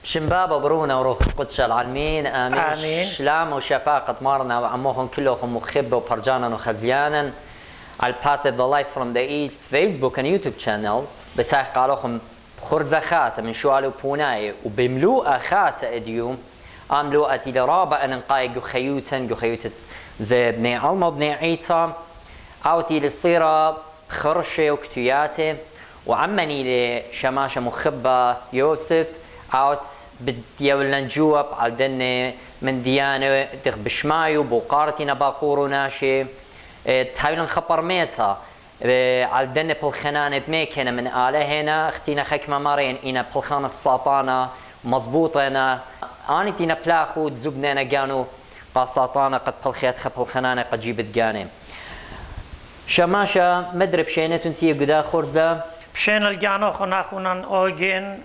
شنبابا برونا وروح القدس العالمين آمين. شلام وشفاقة مارنا وعموهم كلهم مخبة وبرجانا وخزيانا على الباتة The Light from the East فيسبوك and يوتيوب channel بتاعق عليهم خرزخات من شوالو بوناي وبملوء خات اديوم املوءة الى رابع ان نقايق خيوتا خيوتة زي بني علمة بني عيتا اوتي للصيرة خرشة وكتياتي وعمني لشماشة مخبة يوسف اوت بديولنا نجوب على دني من ديانة دغ بشمايو بوقارتي نباقورو ناشي تهايلن خبر ميتا على دني بالخنانة ميكنا من آله هنا اختينا خكمة مارين إنا بالخانة الساطانة مضبوطنا أنا تينا بلاخو تزبنا جانو قاساطانة قد بالخيات خب الخنانة قد جيبت جاني شماشة مدرب شينة تنتي قدا خرزة بشين الجانو خنا اوجين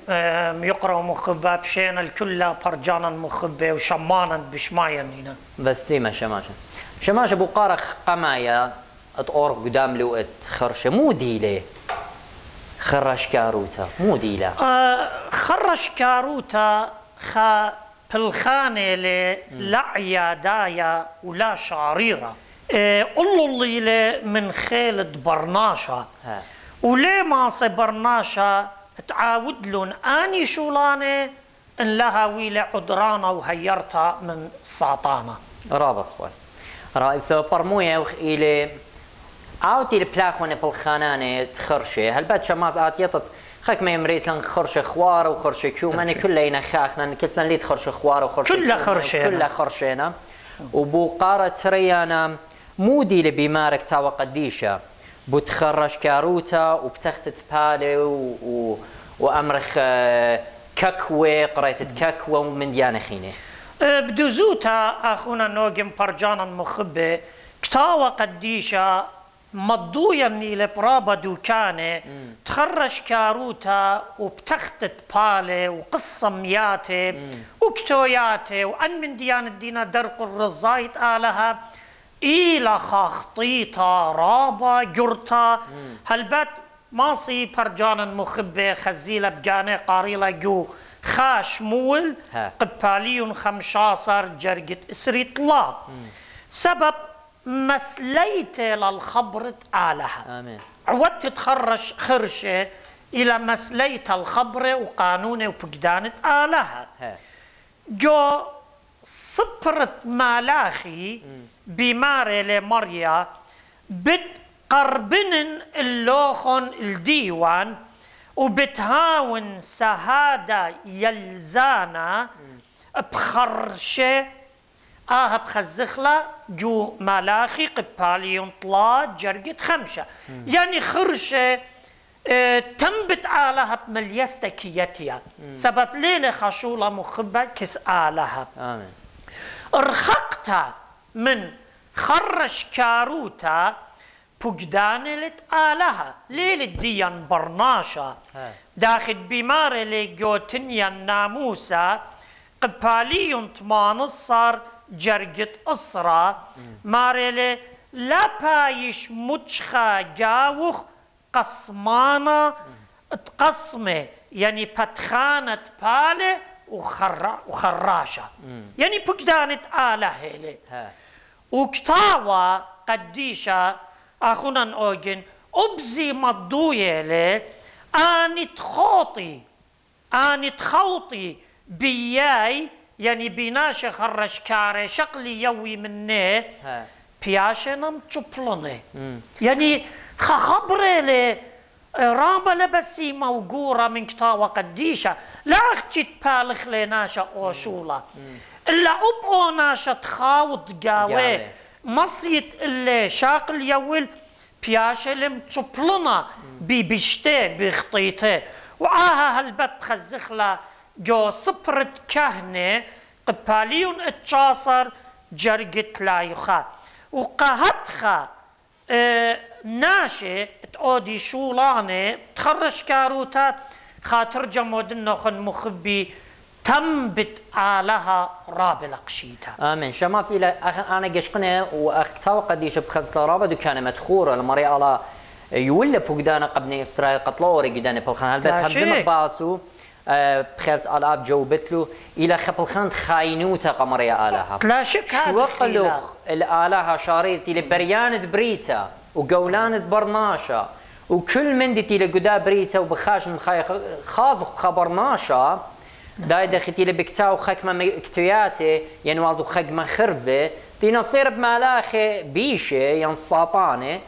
يقرأ مخبة بشين الكل برجانا مخبة وشمانا بشمايا هنا بس سيما شماشة بقارة قمايا اتقور قدام لوقت خرشة مو ديلة خرش كاروتا مو ديلة خرش كاروتا خا بالخانة لعيا دايا ولا شعريرة قلوا اللي من خالد برناشا وليه ماصي برناشا تعاود لون اني شولانه ان لها ويلة عدرانة وهيرتها من ساطانة رابط صوي رئيسو برموية وخيلي اوتي البلاخونة بالخانانة تخرشة هل بات شماس اتيطت خاك ما يمريت لن خرشة خوار وخرشة كيوم أنا كلنا خاخنا كسنا ليت خرشة خوار وخرشة كلها خرشة كلها خرشينا وبوقارة تريانا مودي لبيمارك تاوى قديشة بتخرج كاروتا وبتختت بالي وأمرخ ككوة قريت ككوة ومن ديانا خينة بدوزوتا أخونا نوجم برجانا مخبة كتاوى قديشة مضويا إلى برابا دوكانة تخرج كاروتا وبتختت بالي وقصة مياتي وكتوياتي وأن من ديانة دينا درق الرزايت آلها إلى خاخطيطة رابا جرتا هلبات ماصي برجانا مخبة خزيلة بجانة قاريلة جو خاش مول قباليون 15 جرقة إسري طلاب سبب مسليته للخبرة آلها آمين عودت تخرج خرشة إلى مسليته الخبرة وقانونه وفقدانة آلها جو صبرت مالاخي بمارة لمريا بتقربن اللوخن الديوان وبتهاون سهادة يلزانا بخرشة بخزخلة جو ملاخي قباليون طلات جرقت خمسة يعني خرشة تنبت آلها بمليستكيتها سبب ليلة خشولة مخبة كس آلها آمين ارخقتها من خرش كاروتا بقدانة آلها ليلة ديان برناشا داخل بمارة لجوتنيا ناموسا قباليون 18 جرقت أسرة ماريلي لا بايش متشخا جاوخ قسمانة تقسمه يعني بتخانة بالي وخراشة يعني بقدانة آلة هيلي وكتاوى قديشة أخونا أوجن أبزي مضوية لي أني تخوطي بياي يعني بيناش خرش كاري شقلي يوي مني بياشي نم تشبلني يعني خبري لي رابا لبسي موقورة من كتاوى قديشة لا اختي تبالخ لي ناشا اوشولة الا ابقو ناشا تخاوط قاوي مصيت اللي شاقل يويل بياشي لم تشبلنا بيشتي بخطيته وعاها هالبت خزخلا جو صبرت كهنة قباليون اتشاصر جرقت لايخا وقهتخا ناشي تقودي شولانة تخرج كاروتا خاطر جمودن خن مخبي تنبت آلها راب لقشيتها آمين شماس إلى أنا قشقنا وأختاو قديش بخزت رابا دكانة مدخورة المري على يولى بقدانا قبني إسرائيل قتلوري قدانا بالخان هل بتهمزم باسو بخيرت الاب جو بتلو الى خبل خانت خاينوتا قمريا الها لا شك هذا شوقلوخ الالها شاريت الى بريان بريتا وقولان برناشا وكل من دي الى قدا بريتا وبخاش مخاي خازق خبرناشا داي دختي لبكتاو خكمه كتياتي ينوالدو خكمه خرزه دي نصير بمالاخي بيشه ينصاطانه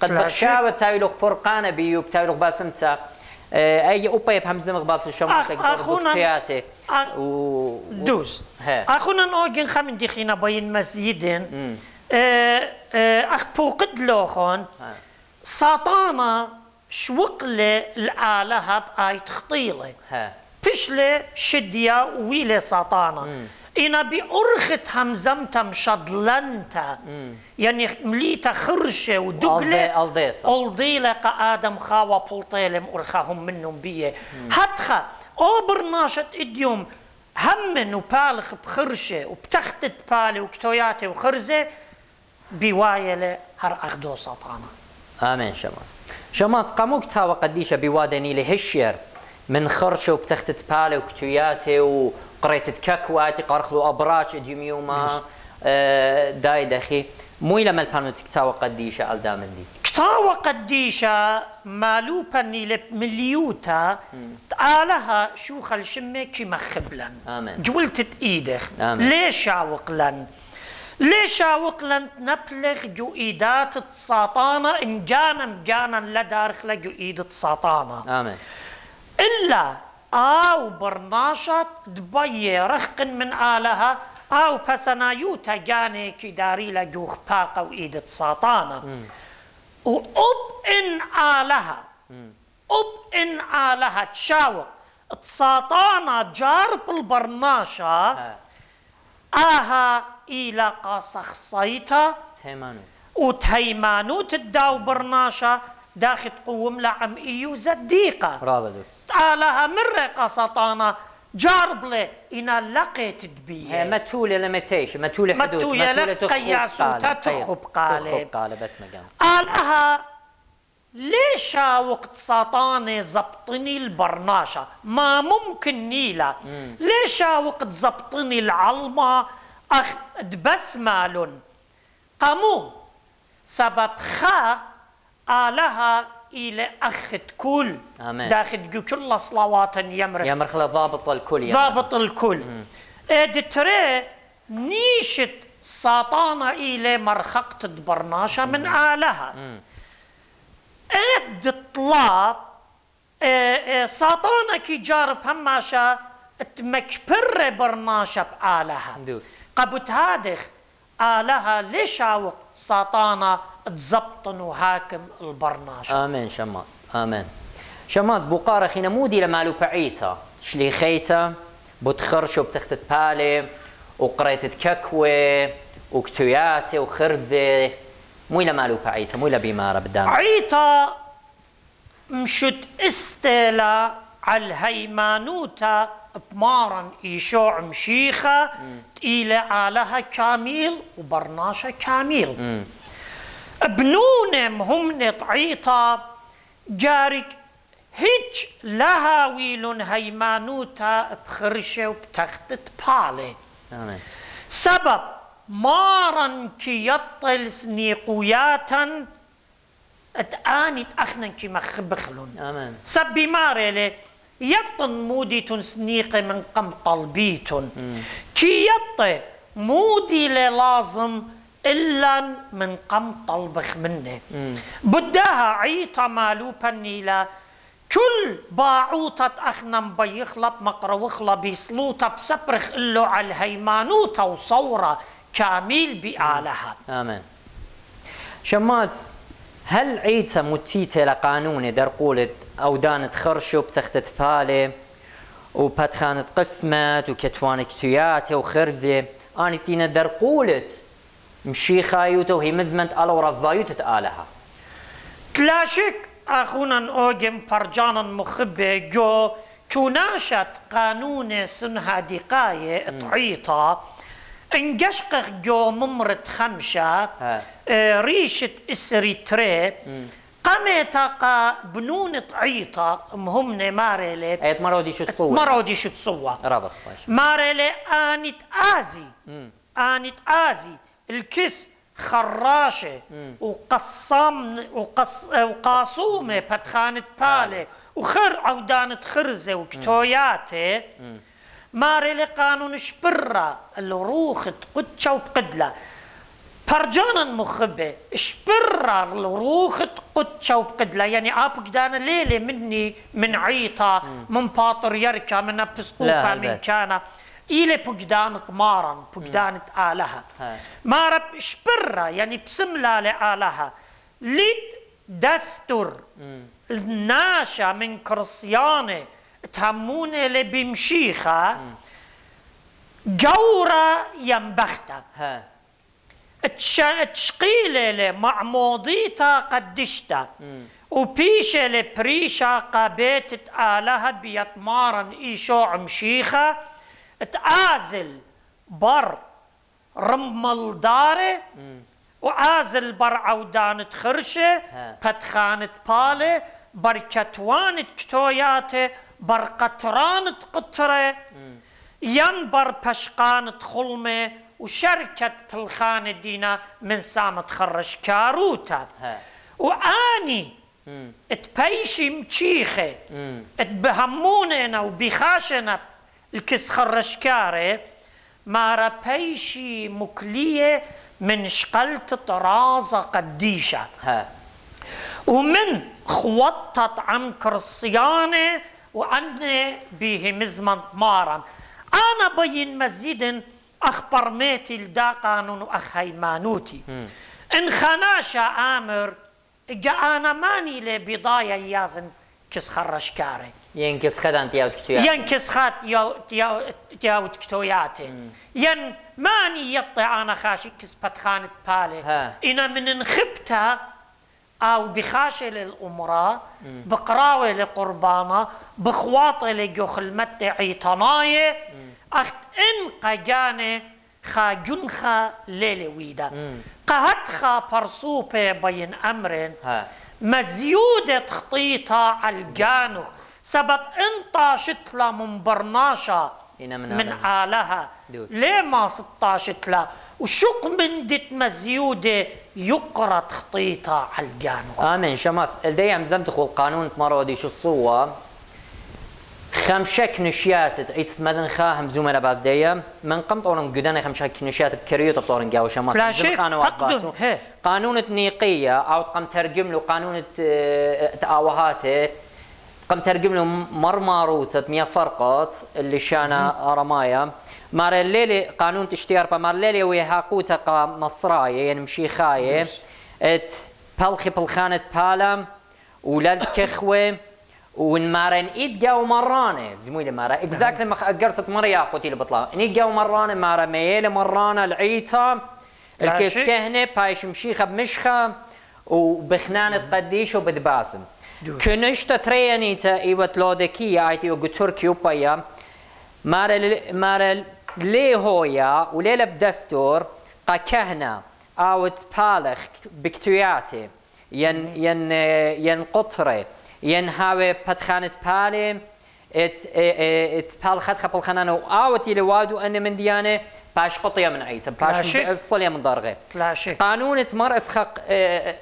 قد بخشاوه تايلوخ فرقانه بيو بتايلوخ باسمتا اي اوبا بهمزه مغباص الشمس كتياتي دوز اخونا نوجن خمن دخينا بين مسجدين اخ فوقد لوخون ساطانه شوقله الالهه باي تخطيله فشله شديا ويله ساطانه إنا بأرخت همزمتا مشضلنتا يعني مليتا خرشة ودقلة ألضيلة قآدم خاوة بلطيلم أرخاهم منهم بيه هتخا أو برناشة إديوم همن وبالخ بخرشة وبتختت بالي وكتوياتي وخرزة بوايلة هر أخدو ساطانا آمين شماس شماس قاموك تاوى قديشة بوادني لهشير من خرشة وبتختت بالي وكتوياتي قريت كاكواتي قرخلو أبراج إديوميوما داي دخي مو إلى ملبانو تكتاوى قديشة ألدامن دي كتاوى قديشة مالو بني مليوتا تآلها شو خل شمك مخبلن آمين جولت إيدخ ليش عوقلن ليش عوقلن نبلغ جو إيدات الساطانة إن جانا لدارخ جو إيد الساطانة آمين إلا أو برناشط دبي رخق من آلها أو بسنايوتا جاني كداري لجوخ باقة وإيدة ساطانة وأب إن آلها تشاوق ساطانة جارب البرناشة آها إلى قاسخ صيتا وتهيمانوت الداو برناشة داخل قوم لعم إيو زديقة رابدوس تعالها مرة ساطانة جارب له إنا لقيت تبيه متولة لمتيش متولة حدود متولة قياسوتا تخب قالب بس مقام قالها ليش وقت ساطانة زبطني البرناشة ما ممكن نيلة ليش وقت زبطني العلمة بس مالن قامو سبب خا آلها إلى أخت كل داخل كل صلوات يمرخ ضابط الكل ضابط الكل ادتري نيشت ساطانة إلى مرخقة برناشة من آلها اد طلاب ساطانة كي جارب هماشا مكبر برناشة بآلها قبت هادخ آلها ليش عوق ساطانة تزبطن وهاكم البرناش آمين شماس آمين شماس بوقارة خينا مودي لمالو بعيتا شلي خيتا بتخرشو بتختت بالي وقريتت ككوة وكتوياتي وخرزة مو لمالو بعيتا مو لبيمارة بدام عيتا مشت استيلا على الهيمانوتا بمارن إيشوع مشيخة تقيلة علىها كاميل وبرناشة كاميل بنونم هم نطعيطا جارك هيج لها ويلون هيمانوتا بخرشة وبتختت بالي سبب مارن كي يطل سنيقوياتا اتآني تأخنا كي مخبخلون سبي ماري يطن مودي تنسنيقي من قم طلبيتن كي يطي مودي لازم إلا من قم طلبخ منه بدها عيطة مالوبا نيلا كل باعوطة أخنم بيخلب مقروخلة بيصلوطة بسبرخ إلو على الهيمانوتة وصورة كامل بآلها آمين شماس هل عيتا متيتة لقانون در قولت أو دانت خرشو بتختت فالي وبتخانت قسمت وكتوان كتوياتي وخرزة أنا تينا در قولت مشي خايوته وهي مزمنت ألا ورزايوتة آلها تلاشك أخونا أوجم فرجانا مخبة جو تناشت قانون سنها دقاية تعيطة انقشقق جو ممرت خمشة ريشة إسريتري قميتا بنونة عيطة مهمنة ماريلي ايت مرودي شو تصور مرودي شو تصور رابص باش ماريلي آنت آزي آنت آزي الكس خراشة وقصام وقاصومة بتخانة بالي وخر عودانة خرزة وكتوياتي ماريلي قانون شبرة الروخ تقدشة وبقدلة برجانا مخبة شبرة الروخ تقدشة وبقدلة يعني أبقدانا ليلة مني من عيطة من باطر يركا من بسقوقة من كان إلى بقدان طمارا بقدان آلها مارب شبرة يعني بسملة لآلها ليد دستور الناشا من كرسيانة تهموني لبمشيخة جورة ينبختا تشقيلة لمعموضيتا قدشتا وبيشة لبريشة قابيت آلها بيطمارا إيشوع مشيخة تآزل بر رمل داري وآزل بر عودانة خرشة بتخانة بالي بر كتوانة كتوياتي بر قطرانة قطرة ين بر بشقانة خلمة وشركة بالخانة دينا من سامة خرش كاروتا وآني اتبيشي مشيخة اتبهموننا وبيخاشنا الكس خرشكاري مارا بيشي مكلية من شقلت طرازة قديشة ومن خوطت عن كرسيانة وأني به مزمن مارا أنا بين مزيد أخبر ميتي لدا قانون أخ هيمانوتي إن خناشا آمر جا أنا ماني لبضايا يازن كس خرشكاري ينكس خدان تياوت كتوياتي ينكس خات تياوت كتوياتي ين ماني يطع أنا خاشي كس بتخانة بالي إنا من نخبتها أو بخاشة للأمراء بقراوة لقربانة بخواطة لجوخل متى عيطناية أخت إن قجانة خا جنخا ليلويدا قهتخا برصوبة بين أمرين مزيودة خطيطة على الجانخ سبب انطا شتلا من برناشا من آلها ليه ما 16 لا وشق من دت مزيودة يقرط خطيطة على الجانخ آمين شماس الدي عم زمت خو القانون مرودي شو الصوة خمشك نشيات عيت مدن خاهم زومنا باز ديا من قمت أورن جدنا خمشك نشيات بكريوت بطورن جاو شماس لا شيء قانون النيقية أو قم ترجم له قانون تآوهاته قم ترجم له مرماروت 100 فرقات اللي شانا رمايا مار الليلي قانون تشتيار بمار الليلي ويهاقوتا قا نصراية يعني مشيخاية ات بالخي بالخانة بالام ولاد كخوة ونمارن إيد جاو مرانة زميلي مارا إكزاكتلي ما قررت مرة ياقوتي اللي بطلع إيد جاو مرانة مارا ميلة مرانة العيطة الكيس كهنة بايش مشيخة بمشخة وبخنانة قديش وبدباسم كنشتا تريانيتا إيوة لودكية آيتي وقتركي وبايا مارا ليه هويا وليلة بدستور قا كهنة آوت بالخ بكتوياتي ين قطرة ينهاوي بتخانة بالي ات بالخد خبل خنانة وآوتي لوادو أن من ديانة باش قطية من عيتها باش الصلية من ضرغة قانون مرأس خق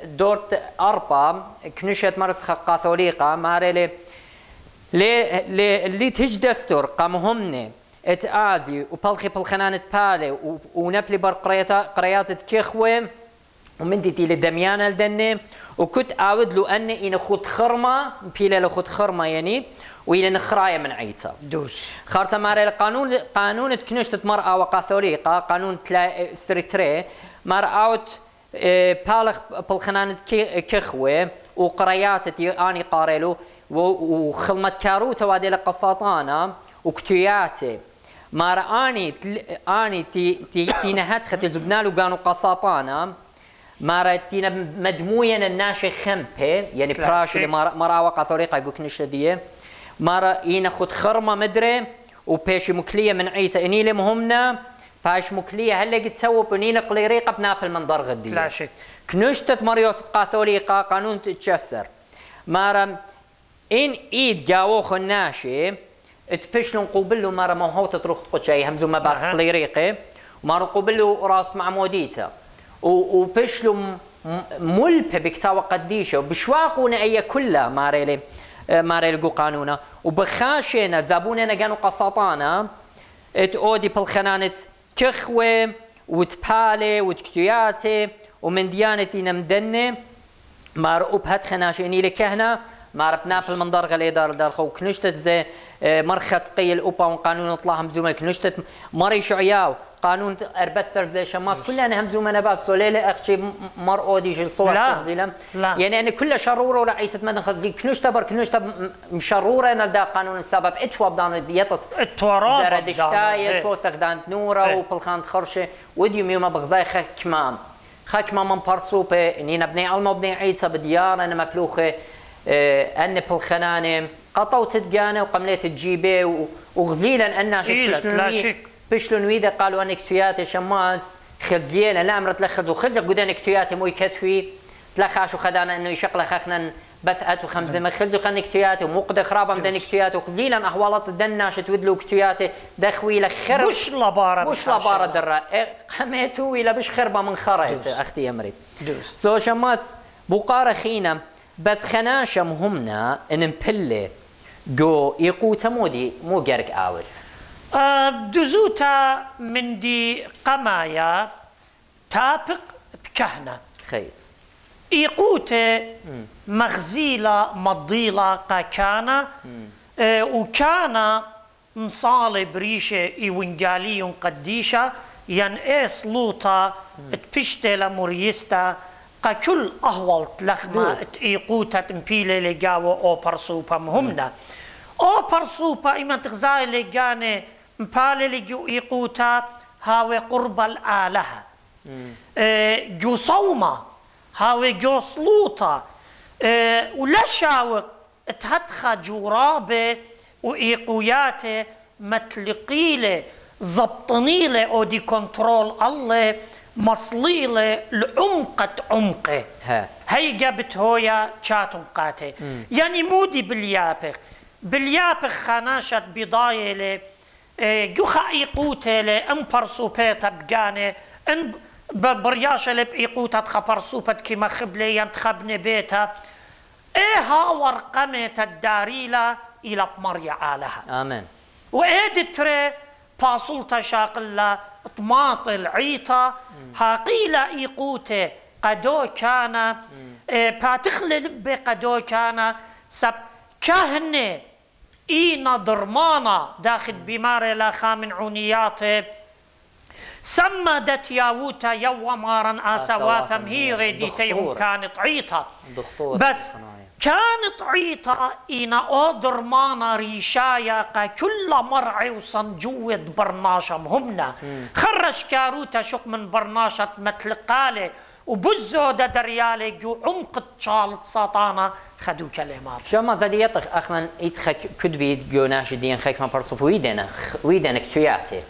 دورت أربا كنشت مرأس خق كاثوليقة ماري اللي تج دستور قامهمني اتآزي وبالخي بالخنانة بالي ونبلي بر قريات كخوة ومن ديتي لدميانة الدنة وكنت أود له أني إن خد خرمة بيلا لخد خرمة يعني وإلى نخراية من عيتها دوس خارتا ماري قانون تكنشت مرأة وكاثوليقة قانون ستريتري مرأوت بالغ بالخنانة كخوة وقريات أني قارلو وخلمت كاروتا وادي لقساطانا وكتياتي مار أني تي نهت ختي زبنالو كانوا قساطانا مارتينا مدمويا الناشي خمبه يعني براش اللي مرا وقع طريقه يقول كنشديه مارا يناخذ خرمه مدري وبيش مكليه من عيته اني لمهمنا فاش مكليه هلا قد تسوى بنين قليريقه بنابل من ضرغ الدين لا شك كنشتت مريوس قاثوليقه قانون تتشسر مارم ان ايد جاوخ الناشي تبشلون قوبلو مارا ما هو تروح تقشي همزو ما باس قليريقه ومارو قوبلو راس مع موديتا وبشلو ملبه بكتاوى قديشه وبشواقونا اي كلها ماريلي قو قانونا وبخاشينا زابوننا كانوا قساطانا تؤدي بالخنانة كخوة وتبالي وتكتياتي ومن ديانتي مدنة مارقوب هات خناشيني لكهنا ماربنا في المنظر غلي دار خو كنشتت زي مرخص قيل اوبا وقانون طلع همزومه كنشتت مري شعياو قانون اربسر زي شماس كلنا همزومه نباس سوليله اخشي مر اودي جل صور تغزيلم يعني انا كل شروره رعيت مدن خزي كنشتبر مشروره نلدا قانون السبب اتوا بدان ديتت التوراب زردشتايه توسخ دان نوره وبلخان خرشه وديوم يوم بغزاي خكمام من برسوبه اني نبني علم بني عيسى بديار انا مكلوخه ان بالخنانه قطو تتجانه وقمليت تجيبه وغزيلا ان بشلون ويدا قالوا انك تياتي شماس خزينا لا امر تلخذ وخزق قدانك تياتي مو يكتوي تلخاش وخدانا انه يشقل خخنا بس اتو خمزه ما خزو خنك تياتي ومقد خرابه مدنك تياتي وخزيلا احوالات الدناش تودلو كتياتي دخوي لخرب بش لباره درا قميتو الى بش خربه من خريت اختي امري سو شماس بقاره خينا بس خناشة مهمنا ان نبله جو يقوتا مودي مو جرك اوت دزوتا من دي قمايا تابق بكهنة خيط يقوتا مغزيلة مضيلة قاكانا وكان مصالي بريشة يونجالي قديشة ينقيس لوطا تبشتلا موريستا كل أهوال تلخما إيقوتا تنبيلي لجاو أو برسوبا مهمنا أو برسوبا إما تغزاي لجاني مبالي لجو إيقوتا هاوي قرب الآلهة جو صومة هاوي جو سلوطة ولا شاوق تهدخا جورابة وإيقوياتي متلقيلي زبطنيلي أو دي كنترول الله مصليله لعمقة عمقه هي جابت هويا شاتم قاتي يعني مودي باليابخ خناشت بضايله جوخا ايقوته ام برسوبيتا بجانه ان برياشه لبايقوتا تخبرسوبت كما خبلي ينتخبني بيتها هاور قمت الداريله الى بمريا آلها امين وادتري باصلتا شاقلا طماطل عيطة هاقيلا إيقوته قدو كان باتخل لبي قدو كان سب كهنة إينا درمانا داخل بمار لا خامن عونياته سمدت ياوتا يومارا آسوا ثمهيري ديتيهم كانت عيطة بس كانت عيطة إنا أودر مانا ريشايا كل مرعي وصنجود برناشم همنا خرج كاروتا شق من برناشة متلقالي وبزو دا دريالي جو عمق تشالت ساطانا خدو كلمات شما زاديتك أخنا إتخك كدبيت جو ناشدين خيك ما برصف ويدنك تياتي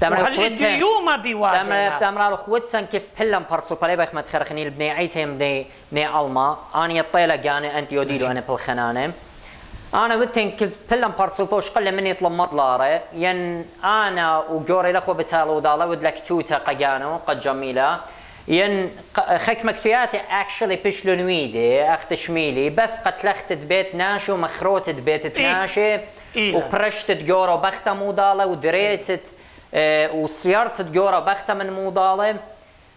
اليوم بوادنا تمرار خوتسن كيس بلم برسو بالي بخ متخرخني البني عيتهم بني علما اني الطيله جاني انت يوديلو انا بالخنانه انا وتن كيس بلم برسو بوش قل مني يطلب مطلاره ين انا وجوري الاخو بتالو دالا ودلك توتا قجانو قد جميله ين خك مكفياتي اكشلي بشلو نويدي اخت شميلي بس قتلخت بيت ناشو مخروت بيت ناشي وبرشت جورو بخته موداله ودريتت وسيارة جورا بختة من موضالة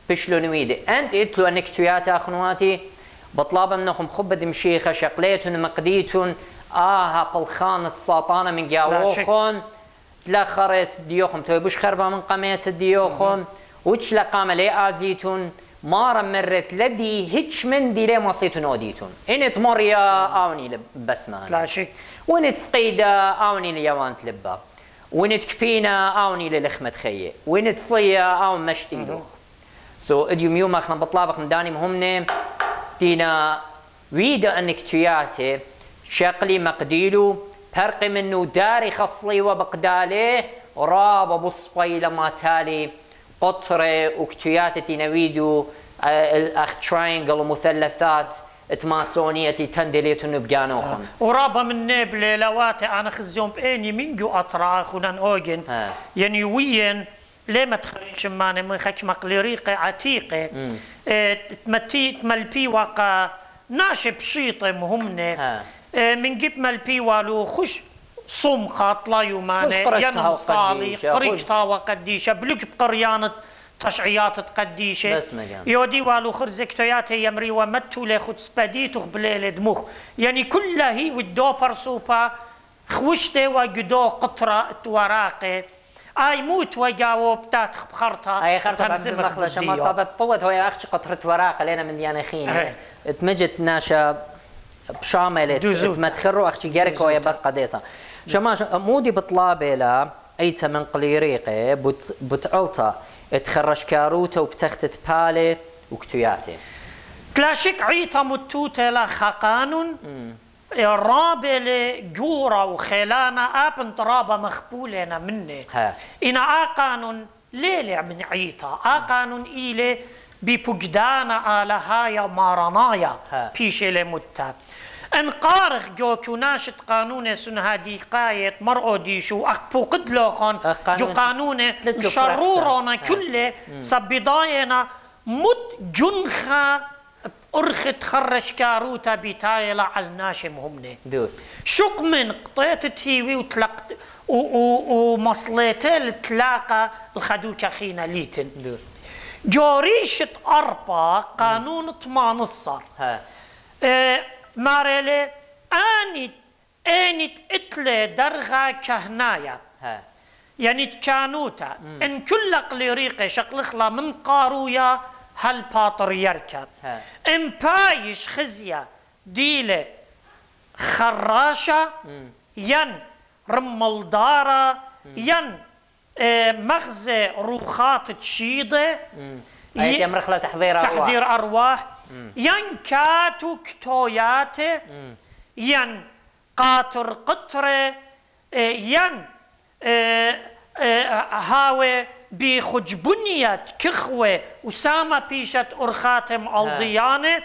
بشلو نويدي أنت إتلو أنك تياتي أخنواتي بطلاب منكم خبد مشيخة شقليتون مقديتون بالخانة الساطانة من جاوخون تلخرت ديوخم تويبوش خربة من قميت ديوخم وش لقام لي آزيتون مارا مرت لدي هيتش من دي لي مصيتون أوديتون إنت مريا آوني بسمان لا شك وإنت سقيدة آوني ليوان تلبا وين تكفينا أوني للخمة خيه وين تصيا أو مشتيلو سو اديوم يوم اخنا بطلابك مداني مهمني دينا ويدا انك تياتي شقلي مقديلو فرق منو داري خصلي وبقدالي راب بصبي لما تالي قطرة وكتيات تنويدو الأخ تراينجل ومثلثات تماسونية تندليتون بجانوخن ورابا من نبلة لواتي أنا خزيوم بإني من جو أطراخ ونان أوجن يعني وين ليه ما تخرجش ماني من خش مقليريقة عتيقة تملبي وقا ناشب شيطة مهمنة من جيب ملبي والو خش صوم خاطلا يوماني ينم صالي قريقتا وقديشة بلوك بقريانة تشعيات قديشة يودي والو خرزكتوياتي يمري ومتو لخد سباديتو بليلة دموخ يعني كلها هي ودو برسوبا خوشته وجدو قطرة وراقة اي موت وجاوب تاتخ بخرطة اي خرطة بمخلشة ما صابت طوت هو اخش قطرة وراقة لنا من ديانا خيني اتمجت ناشا بشاملة تمتخرو اخشي جارك ويا بس قديتها شماش مودي بطلابي لا ايتا من قليريقة بتعلطة تخرج كاروتا وبتختت بالي وكتوياتي تلاشك عيتا متوتة لا خقانون رابلة جورا وخيلانا ابن ترابة مخبولنا مني إنا آقانون ليلة من عيتا آقانون إيلي ببجدانا آلا هايا مارانايا بيشي لمتا انقارخ جو كناشت قانون سنها ديقاية مرأو ديشو أخبو قدلوخون جو قانون شرورونا كله سبضاينا مد جنخا أرخت خرش كاروتا بتايلة على الناشم همني دوس شق من قطيت هيوي وتلقت ومصليتي التلاقة الخدوكة خينا ليتن دوس جوريشة أربا قانون 18 ماريلي آنت إتلي درغا كهنايا يعني كانوتا إن كل قليريقة شقلخلا من قارويا هل باطر يركب إن بايش خزية ديلة خراشة ين رمالدارة ين مغزى روخات تشيضة يمرخلة تحضير أرواح ين كاتو كتوياتي ين قاطر قطرة ين هاوي بخجبنية كخوة وسامة بيشت أرخاتم الضيانة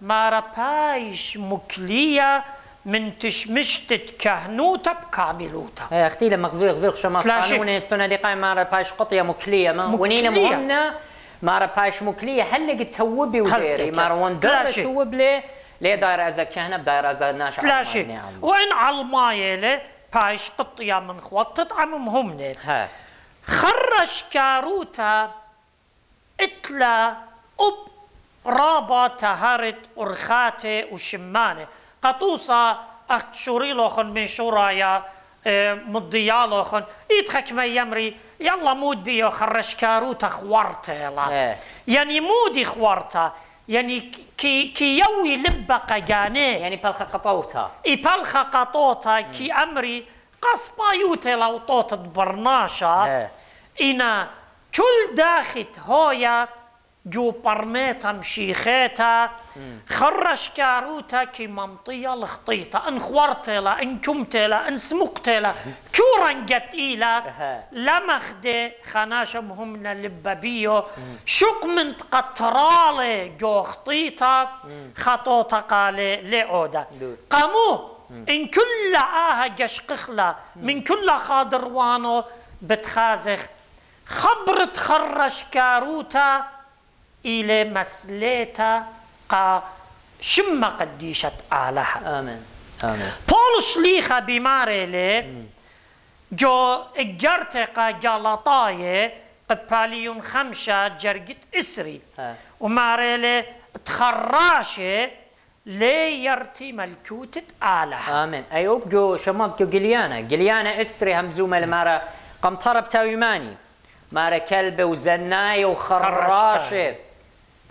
مارا بايش مكلية من تشمشتت كهنوتا بكاملوتا اختي لما غزوق شماس قانوني السنة دي قايم مارا بايش قطية مكلية ونينا مهمنا مارا بايش مكلية هل توبي وديري مارا وندر توب لي داير ازا كهنة بداير ازا ناشا تلاشي وين عالمايلة بايش قطية من خوطت عم مهمنا خرش كاروتا اتلا اب رابا تهرت ارخاتي وشمانه قطوصة اخت شوري لوخن من شورايا مضيا لوخن يتخك ما يمري يلا مود بيو خرش كاروتا خوارته يعني مودي خوارته يعني كي يوي لبقى جاني يعني بالخ قطوتا اي بالخ قطوتا كي امري قصبايوتي لو طوطت برناشا إنا كل داخت هويا جو برميتا مشيخيتا خرش كاروتا كي ممطية لخطيتا ان خوارتلا ان كمتلا ان سمقتلا كورا قتيلا لمخدي خناشم همنا لبابيو شق من قطرالي جو خطيتا خطوتا قالي لعودا قامو ان كل جشقخلا من كل خاضروانو بتخازخ خبرت خرش كاروتا إلى مسليتا قا شم قديشة آلها آمين آمين بولس ليخا بماري لي جو اجرتقا جالطاية قباليون خمسة جرقت إسري وماري لي تخراشي لي يرتي ملكوتة آلها آمين أيوب جو شماز جو قليانا إسري همزومة لمارا قمطرة بتاويماني مارا كلبة وزناية وخراشة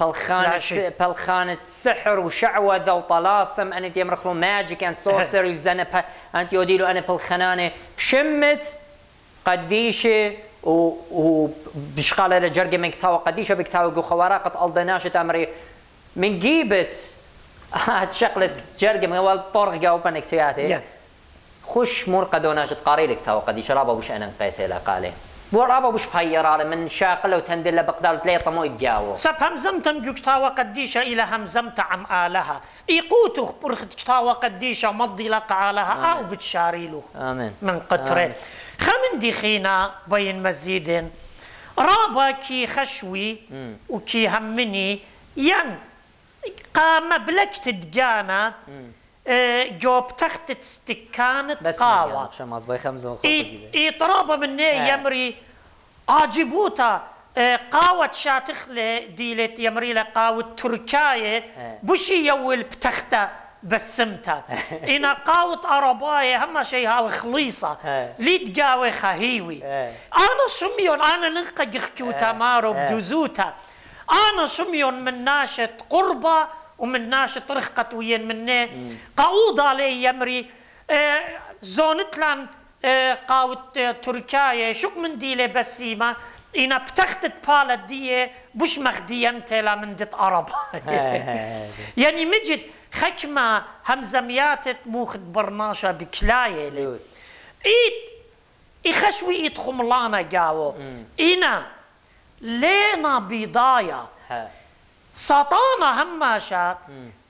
بالخانة سحر وشعوذة وطلاسم أنا دي مرخلو ماجيك أن سورسر يزنب أنت يوديلو أنا بالخنانة شمت قديشة وبشغالة لجرقة من كتاوة قديشة بكتاوة جو خواراقة ألدناشة أمري من جيبت شغلة جرقة من أول طرق جاوبا نكتياتي خوش مرقدوناشة قاري لك تاوة قديشة رابا وش أنا نقيتي لقالي ورابا بوش بهيرار من شاقله وتندل بقدار تلاقي طمو يتجاو سب همزمتن جوكتاوا قديشة إلى همزمت عم آلها إيقوتو برخت كتاوا قديشة مضي لك علىها أو بتشاريلو آمين من قطرة خمن دي خينا بين مزيدين رابا كي خشوي وكي همني ين قام بلك تدجانا جوب تخت استكانة قاوة إطرابة مني يمري عجبوتا قاوة شاتخلة ديلت يمري لقاوة تركاية بشي يول بتخته بسمتها إنا قاوة أرباية هم شيء هاو خليصة ليت قاوة خهيوي أنا شميون أنا نلقى جخكوتا مارو بدوزوتا أنا شميون من ناشط قربة ومن ناشط رخقت وين مني قاوضة لي يمري زونتلان قاوة تركاية شوك من ديلة بسيمة إنا بتختت بالت دي بوش مخديان تلا من دت أربا يعني مجد خكمة همزميات موخد برناشا بكلاية لي إخشوي إيد خملانا جاو إنا لينا بيضايا ساطانا هماشا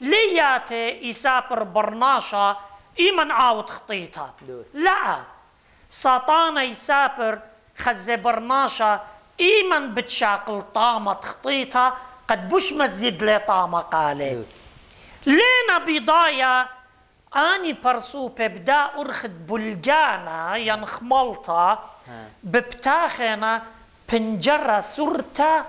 لياتي يسافر برناشا إيمن عاود خطيتها لا ساطانا يسافر خزي برناشا إيمن بتشاقل طامة خطيتها قد بوش مزيد لي طامة قالي لينا بضايا اني برسو ببدا ارخد بلجانا ينخملطا ببتاخنا بنجرة سورتا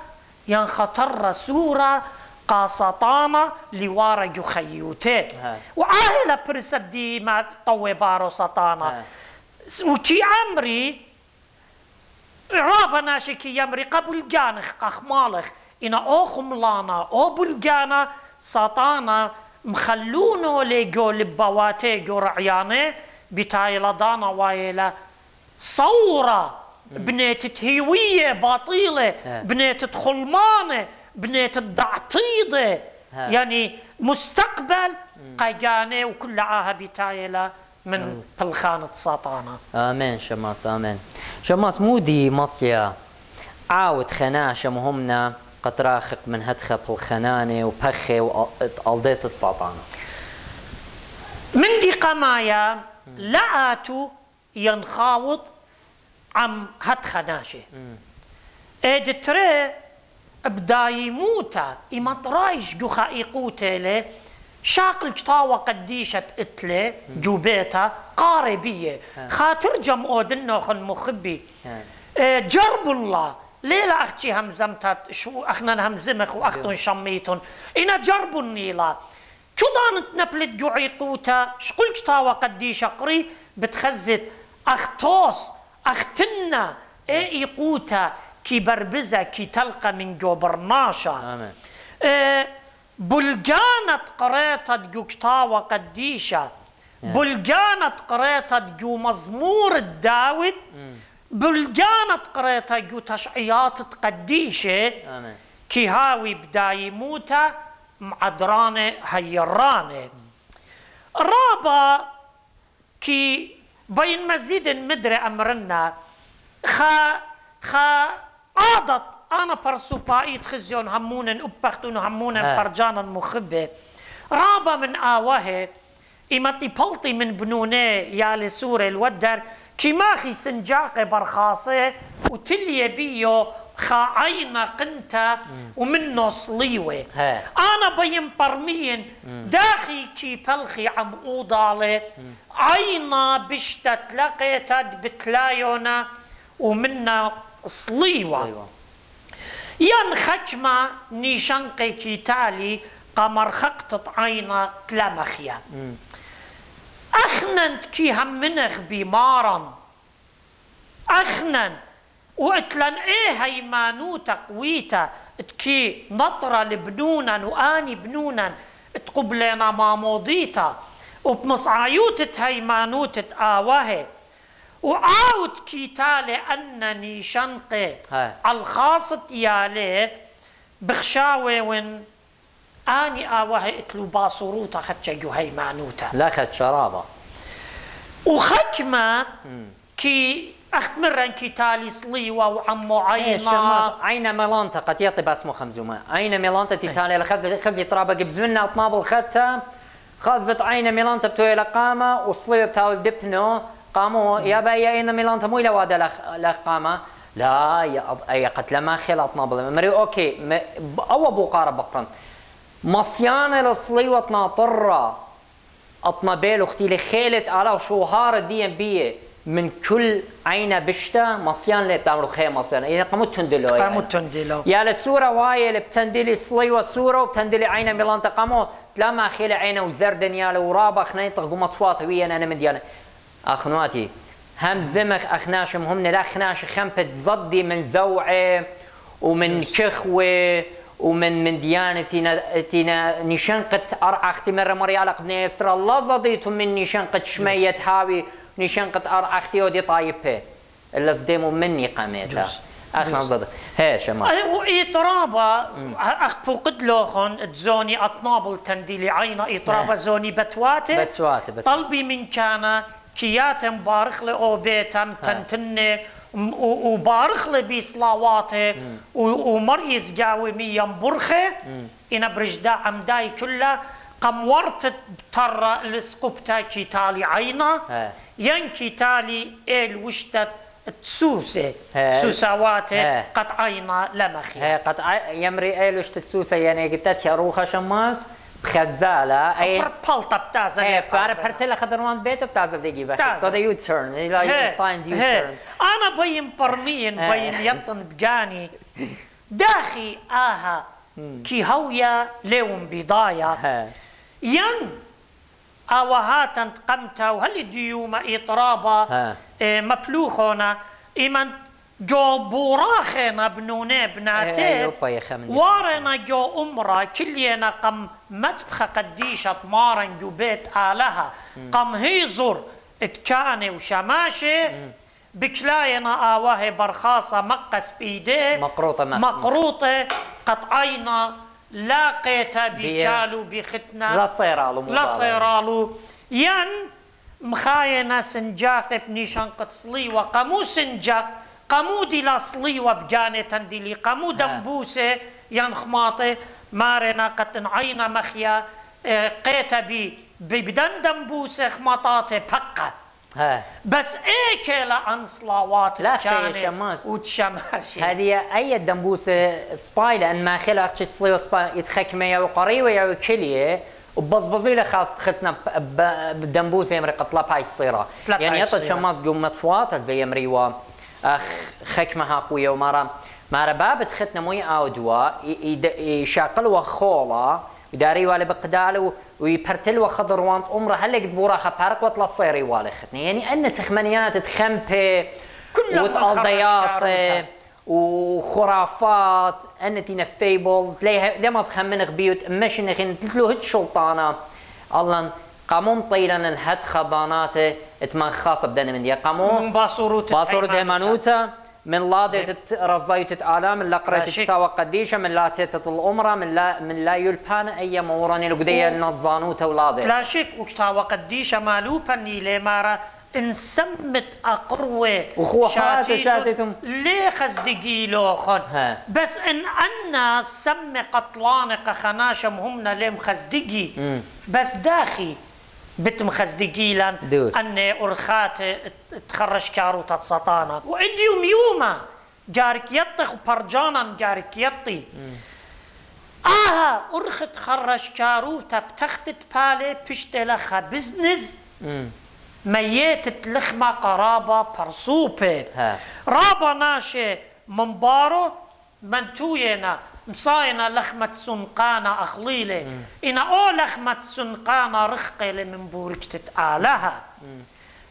ينخطر سورة قاسطانا لوارا يخيوتي وعاهلة برسدي ما طوي بارو سطانا وكي عمري رابا ناشكي يمري قبل جانخ قخمالخ إنا أو خملانا أو بلجانا ساطانا مخلونو ليجو لبواتي جو رعياني بتايلا دانا وايلا صورة بنيت تهيوية باطيلة بنيت خلمانة بنيت الدعطيضة يعني مستقبل قياني وكل عاها بتايلا من بلخانة ساطانا آمين شماس آمين شماس مودي مصيا عاود خناشة مهمنا قد راخق من هدخة بالخنانة وبخة وقلديت الساطانة من دي قمايا لعاتو ينخاوض عم هدخة ناشة ادتري بدا يموتا إما ترايش جو خائقوتي لي شاقل كتاوة قديشة اتلي جوبيتا قاربية خاترجم اودنو خن مخبي جرب الله ليلة أختي همزمتت شو أخنا همزمخ وأختن شميتن إنا جرب النيلة شو دانت نبلت جوعيقوتا شقل كتاوة قديشة قري بتخزت أختوس أختنا إيقوتا كي بربزة كي تلقى من جو برناشا بلجانة قريتة جو كتاوة قديشة بلجانة قريتة جو مزمور الداود بلجانة قريتة جو تشعيات قديشة كي هاوي بدا يموتا معدرانة هيرانة رابا كي بين مزيد مدري أمرنا خا عادت أنا برسو بايت خزيون همونا أبختون همونا فرجانا مخبة رابا من آوه إمتي بلطي من بنوني يالي سورة الودر كي ماخي سنجاقي برخاصي وتلي بيو خاعينا قنتا ومنه صليوة أنا بين برمين داخي كي بلخي عم أوضالي عينا بشتت لقيتت بتلايونا ومنه صليوة ين خجمة نيشانقي كي تالي قمر خقطت عينا تلمخيا أخننت كي همنخ بمارا أخنن وقتلن إيه هيمانوتا قويتا تكي نطرة لبنونا وآني بنونا تقبلنا ما موضيتا وبمصعيوتت هيمانوتت آوهي وعاود كي تالي أنني شنقي الخاصة يالي بخشاوي وين آني آوهي اتلو باصروتا خدشا هيمانوتا لا خد شرابة وخكمة كي أختمرن كتالي صليوة وعمو عينا عينا ملانتا قد يطي اسمه خمزوما عينا ملانتا تتالي لخزي طرابة قبزونا اطناب الخطة خزت عينا ملانتا بتوي لقامة والصليوة بتاول دبنو قاموا يا بايا عينا ملانتا مو لوادا لقامة لا يا قتل ما خيل اطناب مري اوكي او ابو قارب بقرن مصيانة للصليوة ناطرة اطنابيل اختي لخيلت على شوهار دي بيه من كل عينة بشتا مصيان اللي بتعملوا خير مصيان يعني قاموا تندلوا قاموا تندلوا يا للسورة واي اللي بتندلي صليوة السورة وبتندلي عينة ميلان تقاموا تلاما خيلة عينة وزردن يا ورابا خنين تقوم اصوات ويا انا من ديانا اخنواتي هم زمخ اخناشم هم لا خناش خمبت زدي من زوعه ومن كخوه ومن ديانتنا نشنقت اختي مره مريالة قبني يسر الله زديتم من نشنقت شمية هاوي نشنقت اختي ودي طايبه اللي صديموا مني قامتها اخنا زد هي شمال واطرابه اخت فوقد لوخن تزوني اطنابل تنديلي عينا اطرابه زوني بتواته بس طلبي من كان كيات مبارخ له او بيتم تنتنه وبارخ له بصلاواته ومريز قاومي ينبرخه انا برجدا عمداي كلها قمورت ترى لسقبتا كيتالي عينا ين كيتالي ال وشتت تسوسه سوساواته قد عينا لمخي قد يمري ال وشتت سوسه يعني قلت يا روخه شماس بخزالة أي بلطة بتازل إيه فأنا برتلا خضروان بيته بتازل دقيقة بس كده يو تيرن إلى سايند يو تيرن أنا بين برمين بين يطن بجاني داخي كي هويا ليوم بضايا ين أوهاتا قمتا وهل ديوما إطرابا مبلوخونا إيمان جو بوراخنا بنوني بناتي وارنا جو أمرا كلينا قم مدبخة قديشة مارن جو بيت آلها قم هيزر اتكاني وشماشي بكلاينا آواه برخاصة مقس بيدي مقروطة قطعينا لاقيتا بجالو بختنا لا صيرالو ين مخاينا سنجاق بنيشان قد صلي وقمو سنجاق قمو دي لا صلي وبجانة تندلي قمو دنبوسة ين خماطي مارنا قد عينا مخيا قيتا بدن دنبوسة خماطاتي بقى بس ايه كلا عن صلاوات لا شيء شماس وتشماشي هذه اي دنبوسه سباي لان ما خلق اختي صلي وسباي يتخكمه يا قريوه يا كليه وبزبزيله خاص خصنا بدنبوسه يمري قطلب هاي الصيره يعني يطل شماس قوم مطوات زي مريوا خكمها قويه ومره باب ختنا موي اودوا يشاقلوا خوله وداري والي بقداله ويبرتلوا خضروان عمره هلا قد بوراخه بارك وطلع الصيري والي ختني يعني ان تخمنيات تخمبه وتقضيات وخرافات ان تينا فيبل لما خمنغ بيوت مش نخن تلو هت شلطانه الله قامون طيلا الهد خضاناته اتمان خاصه بدنا من دي قامون باصوروت هيمانوتا من لاضية رزاية آلام من لا قريت تساوى قديشة من لا تيتة الأمرة من لا يلبان أي موراني لقدية النظانوتة ولاضية لا شك وكتاوى قديشة مالوباني لمارا انسمت أقروة شاتتم ليه خزدقي لوخن بس أنا سمي قطلانق خناشم همنا ليم خزدقي بس داخي بتم خزدقيلا أني أرخات تخرج كاروتة سطانا وإديوم يوما جارك يطخ برجانا جارك يطي أرخت خرج كاروتة بتختت بالي بشتلخها بزنس ميتت لخمة قرابة برصوبة رابا ناشي منبارو منتوينا مصاينا لخمة سنقانة أخليلة إنا أو لخمة سنقانة رخقة من بوركتة آلها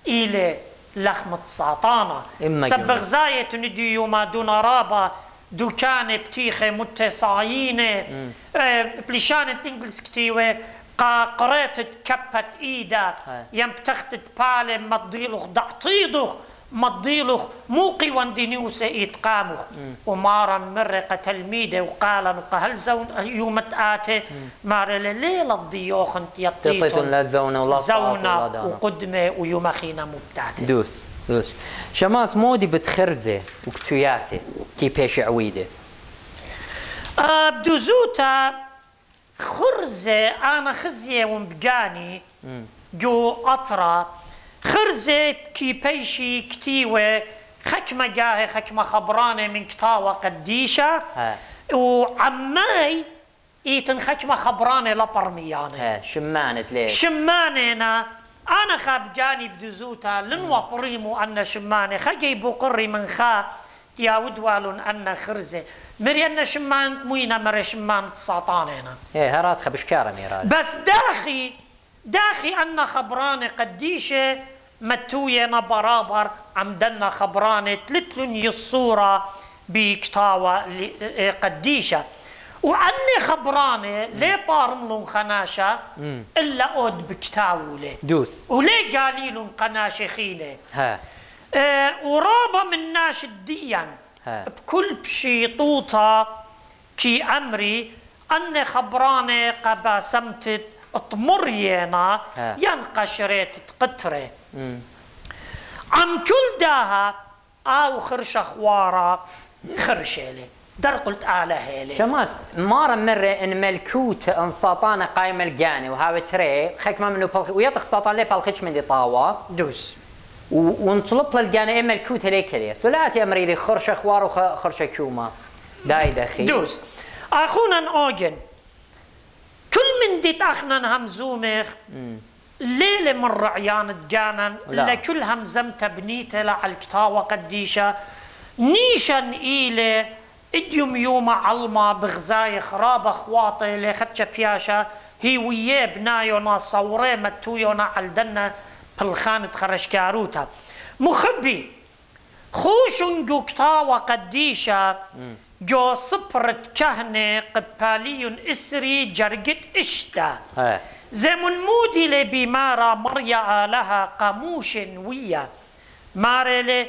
إلي لخمة ساطانة سبغ زاية ندي يوما دون رابا دوكان بتيخة متساينة بلشانة إنجلس كتيوة قريت كبت إيدا يمتختت بالي مضيلوخ دعطيدوخ مضيلوخ موقي واندينيوس إتقاموخ ومارا مرقة تلميذة وقالا هل زون يومت آتي مارا ليلة الضيوخ انت يطيتون لا زونة ولا زونة وقدمة ويومخينا مبتعتة دوس دوس شماس مودي بتخرزه وكتوياته كي بيش عويده بدوزوتا خرزه انا خزيه ومبقاني جو قطره خرزه كي بيشي كتيوه خكمه جاهي خكمه خبرانه من كتاوه قديشه وعماي ايتن خكمه خبرانه لبرميانه شمانه ليش شمانه أنا خاب جاني بدوزوتا لنوا قريمو أن شمانة خجي بقري من خا تياود والون أن خرزة مري أن شمان موينا مري شمان ساطانينا هرات خبشكارة ميراد بس داخي أن خبرانة قديشة متوينا برابر عمدنا خبرانة تلتلن يصورة بكتاوة قديشة وعني خبرانه ليه بارملون خناشة إلا أود بكتاولة دوس وليه قاليلون قناشة خيلة ورابا من ناش الديان بكل بشيطوطة كي أمري أني خبرانه قبا سمتت اطمرينا ينقشرت تقتره عم كل داها أو خرش أخوارا خرشيلي در قلت هيلي شماس مارا مرة ان ملكوت ان ساطانة قايمة الجاني وهاو تري خكمة منو ويطخ ساطان لي بالخيش من دي طاوة دوس ونطلب للجاني اما ملكوت هليك ليه سلاتي امري لي خرش اخوار وخرش كوما داي دخي دوس اخونا اوجن كل من ديت اخنا همزومخ ليلة من رعيان تجانا لكل همزمت بنيته لعل كتاوة قديشة نيشان إيلي اديوم يوم علما بغزاي خراب اخواطي اللي خدش بياشا هي وياه بنايونا صوري متويونا عالدنا بالخانة خرش كاروتا مخبي خوشن جو كتاوة قديشة جو صبرت كهنة قباليون اسري جرقت اشتا زمن مودي لبيمارا مريا لها قاموش ويا ماري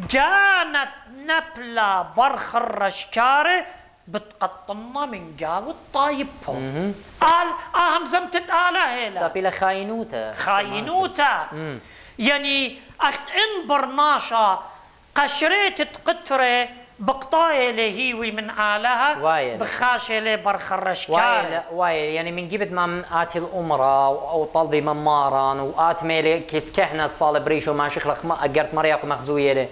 كانت نبلة برخر رشكارة بتقطنا من جاو الطايبهم قال همزمت آلة هيلا سابيلا خاينوتا يعني اخت ان برناشا قشريت تقترة بقطاية لهيوي من آلها بخاشة لي برخر رشكارة وايل يعني من جبت ما آتي الأمرة أو طلبي مماران وآت ميلي كيس كهنة صال بريشو ما شخلق أجرت مرياق مخزوية لي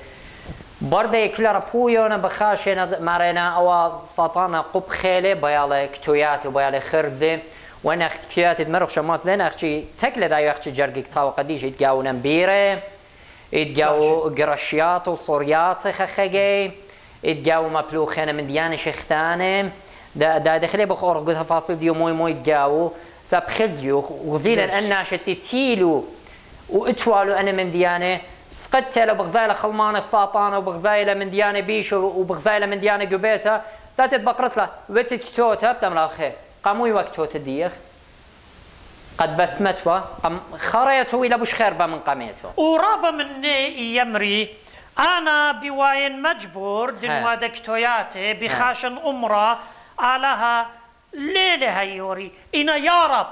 برده كل ربويونا بخاشنا مارينا أو ساطانا قب خيلي بيالي كتويات وبيالي خرزي وانا كتويات مرخ شماس لنا اختي تكله دايو اختي جرقي كتاو قديش يتقاو نمبيره يتقاو قرشيات وصوريات خخجي يتقاو مبلوخين من ديانة شختانه دا دخلي بخور قلت تفاصيل ديو موي يتقاو ساب خزيو وغزيلا أنا شتيتيلو واتوالو أنا من ديانة سقتله بغزايله خلمان الساطانه وبغزايله من ديانه بيشو وبغزايله من ديانه قبيتها تاتت بقرت له وتت كتوتها بتملا خير قاموا وقتوت الديخ قد بسمتوا خريته الى بوش خير من قاميته ورابا من يمري انا بواين مجبور دنوا دكتوياتي بخاشن امره علىها ليله هيوري انا يا رب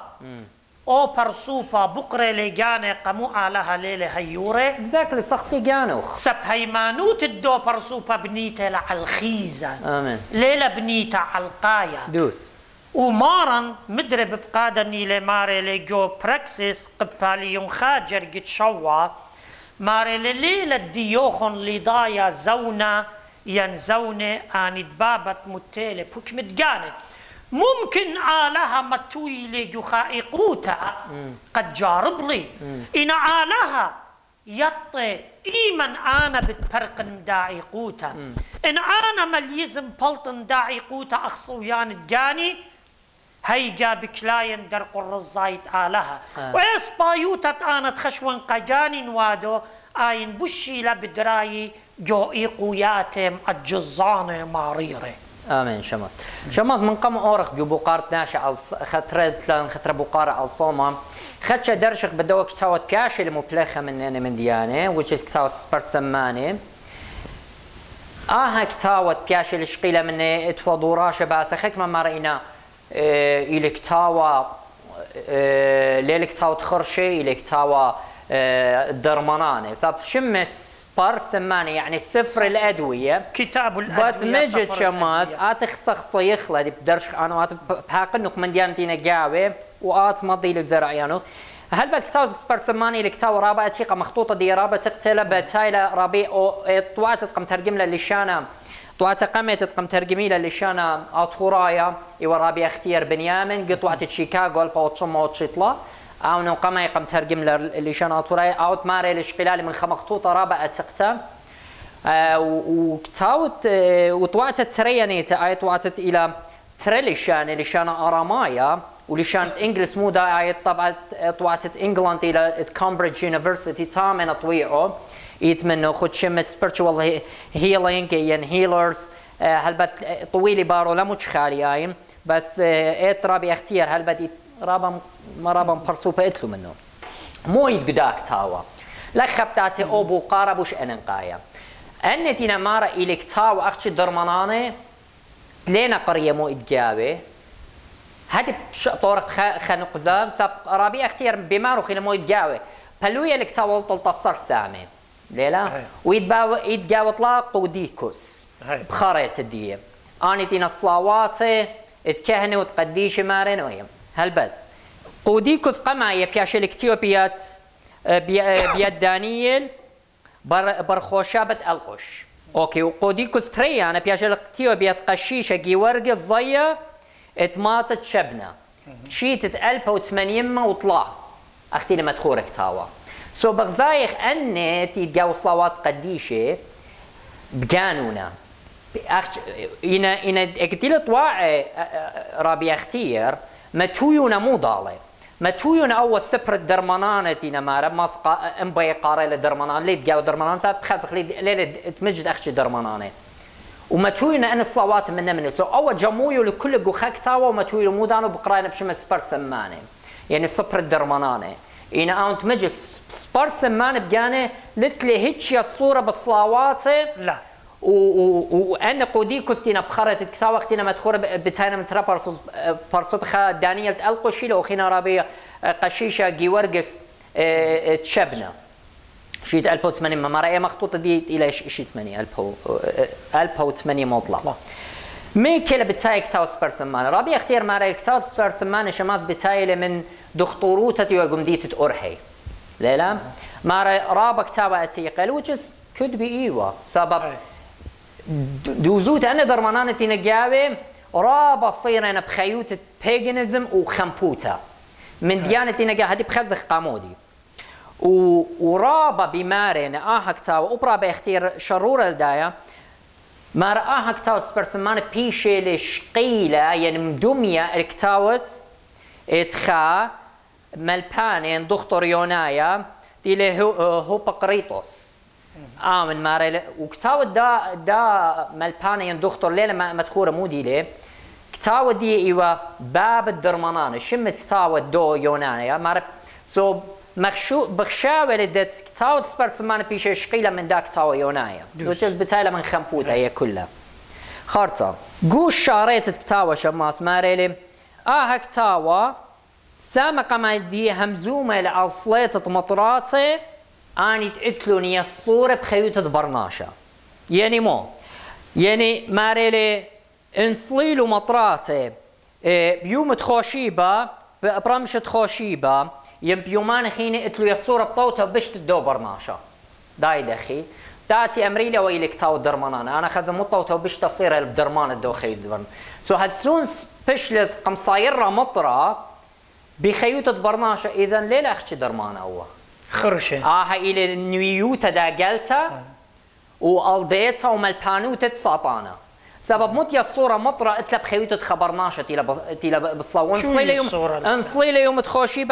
او برسوبا بقرة لجانة قمو علىها ليلة هيورة ذاك الشخصي جانوخ سب هيمانوت الدو برسوبا بنيته لعالخيزة آمين ليلة بنيته عالقاية دوس ومارن مدرب بقادني لماري لجو براكسيس قبالي يوم خاجر قد شوا ماري ليلة ديوخن لضايا زونا ينزونة آني دبابت متيلة بوك متجانة ممكن آلها متوي لي خائقوتا قد جارب لي إن آلها يطي إيمن أنا بتبرقن داعي قوتا إن أنا مليزم بلطن داعي قوتا أخصويان الجاني هيجا بكلاين در قرزايت آلها وإس بايوتت أنا تخشون قجاني نوادو آين بشي لبدراي جو إيقوياتهم الجزانة ماريري آمين شماس من قام أورخ جو بقارت ناشا خطرة بقارة على صومة خدشة درشق بدو كتاوة بياشي المبلخة من ديانة which is كتاوة سبر سمانة كتاوة بياشي الشقيلة من اتوضوراشة باسا خكما ما رأينا إلي كتاوة ليلة كتاوة خرشي إلي كتاوة درمانانه صاب شمس سبارسمانه يعني سفر الادويه كتاب الادويه بتمجد شماس اتخصص يخلد بدرش انا بحاقنق من ديانتينا جاوي وات مضي لزرعيانو هل بالكتاب سبارسماني الكتاب رابعه ثقه مخطوطه دي رابعه تقتل بتايلا ربيع طوات تقم ترجم للشانا طوات قامت تقم ترجمي للشانا اطخرايا ورابي اختيار بنيامين قطوات شيكاغو البوتشم وتشيطلا او نقام يقم ترجم للشانا اطخرايا او تماري الاشقلال من خمخطوطه رابعه تقتل وكتاوت وطوات تريانيت اي طوات الى تريليشان لشانا ارامايا ولشان انجلس مو داعي طبعا طوعت انجلند الى كامبريدج يونيفرسيتي تامن طويعه يتمنوا خد شمت سبيرتشوال هيلينج ين هيلرز هل طويلي بارو لا مش خاليين بس اترابي اختيار هل بدي رابا برسو بقتلو منه مو يقداك تاوا لخ بتاعتي ابو قاربوش انقايا انتينا مارا اليك تاوا اختي درمانانه لينا قريه مو اتجاوي هذه طورق خنقزام سب رابي اختيار بمارو خيل مو يتجاوي بلويا لك تاول تلتصر سامي ليلا ويتجاوي طلاق قوديكوس بخارية الدية اني تينا الصلوات اتكهني وتقديش مارين ويم هالبد قوديكوس قمع يبياش الكتيو بيات دانييل برخوشابة القش اوكي وقوديكوس تري انا بياش الكتيو بيات قشيشة جيورجي الزية اتماطت شبنا شيتت 1800 وطلع اختي لما تخورك تاوا سو بغزايخ ان تيجاو صلوات قديشه بقانونا إنا اكتيل طواع رابي اختير متويونا مو ضالي متويونا اول سبر الدرمانان تينا مارا ماسقا امبي قاري لدرمانان لي تجاو درمانان ساب خاسخ لي تمجد اختي درمانانه ومتوينا ان الصلوات من سو اول جمويو لكل جوخك تاوا ومتويو مودانو بقراينا بشمس سبر سمانه يعني صبر الدرمانانه إنا أنت مجلس سبر سمانه بجانه لتلي هيتشي الصورة بالصلوات لا وأنا قوديكوس تينا بخرت كتاب وقتنا مدخورة بتاينا من ترى برسو بخا دانيال تألقشي لو خينا رابية قشيشة جيورجس تشبنا شيت 1800 ما رأي مخطوطة دي إلى شيت 80 1800 مطلق مي كلا بتاعي كتاب سبر سمانه رابي اختيار ما رأي كتاب سبر سمانه شماس بتاعي من دكتوروتتي وقمديت أرحي ليلا ما رابا كتابة أتيقل which is could be إيوة سبب دوزوت أنا درمانانتي نجاوي رابا صير أنا بخيوت بيجنزم وخمبوتا من ديانتي نجا هدي بخزخ قامودي ورابا بمارين كتابة أبرا باختيار شرورة الداية ما رآها كتابة سبرسمان بيشي لشقيلة يعني مدمية الكتاوت اتخا ملبانين دكتور يونايا دي هوبقريطوس من ماري وكتاوت دا ملبانين دكتور ليلة مدخورة مو دي كتاوت دي ايوا باب الدرمانان شمت كتاوت دو يونايا ماري سو مخشو بخشاوة لدت كتاوت سبرسمان بيشي شقيلة من دا كتاوة يونايا دوشز بتايلة من خمبوتها هي كلها خارطة قوش شاريت كتاوة شماس ماريلي كتاوة سامقة ما دي همزومة لأصلية مطراتي اني تأكلوني الصورة بخيوتة برناشة يعني مو يعني ماريلي انصليلو مطراتي بيوم تخوشيبة برمشة تخوشيبة يومان خيني اتلو يصورة بطوتها بشت الدو برناشة داي دخي تاتي امريليا ويلك تاو درمانان انا خزم مطوتها بشت تصير الدرمان الدو خي درمان سو هالسون بشلس قمصايرة مطرة بخيوتة برناشة اذا ليه اختي درمان هو خرشة هاي الى نيوتا دا قالتا والديتها وملبانوتة ساطانة سبب موت يا الصورة مطرة اتلا بخيوتة خبرناشة تيلا بالصلاة انصلي لي يوم تخوشي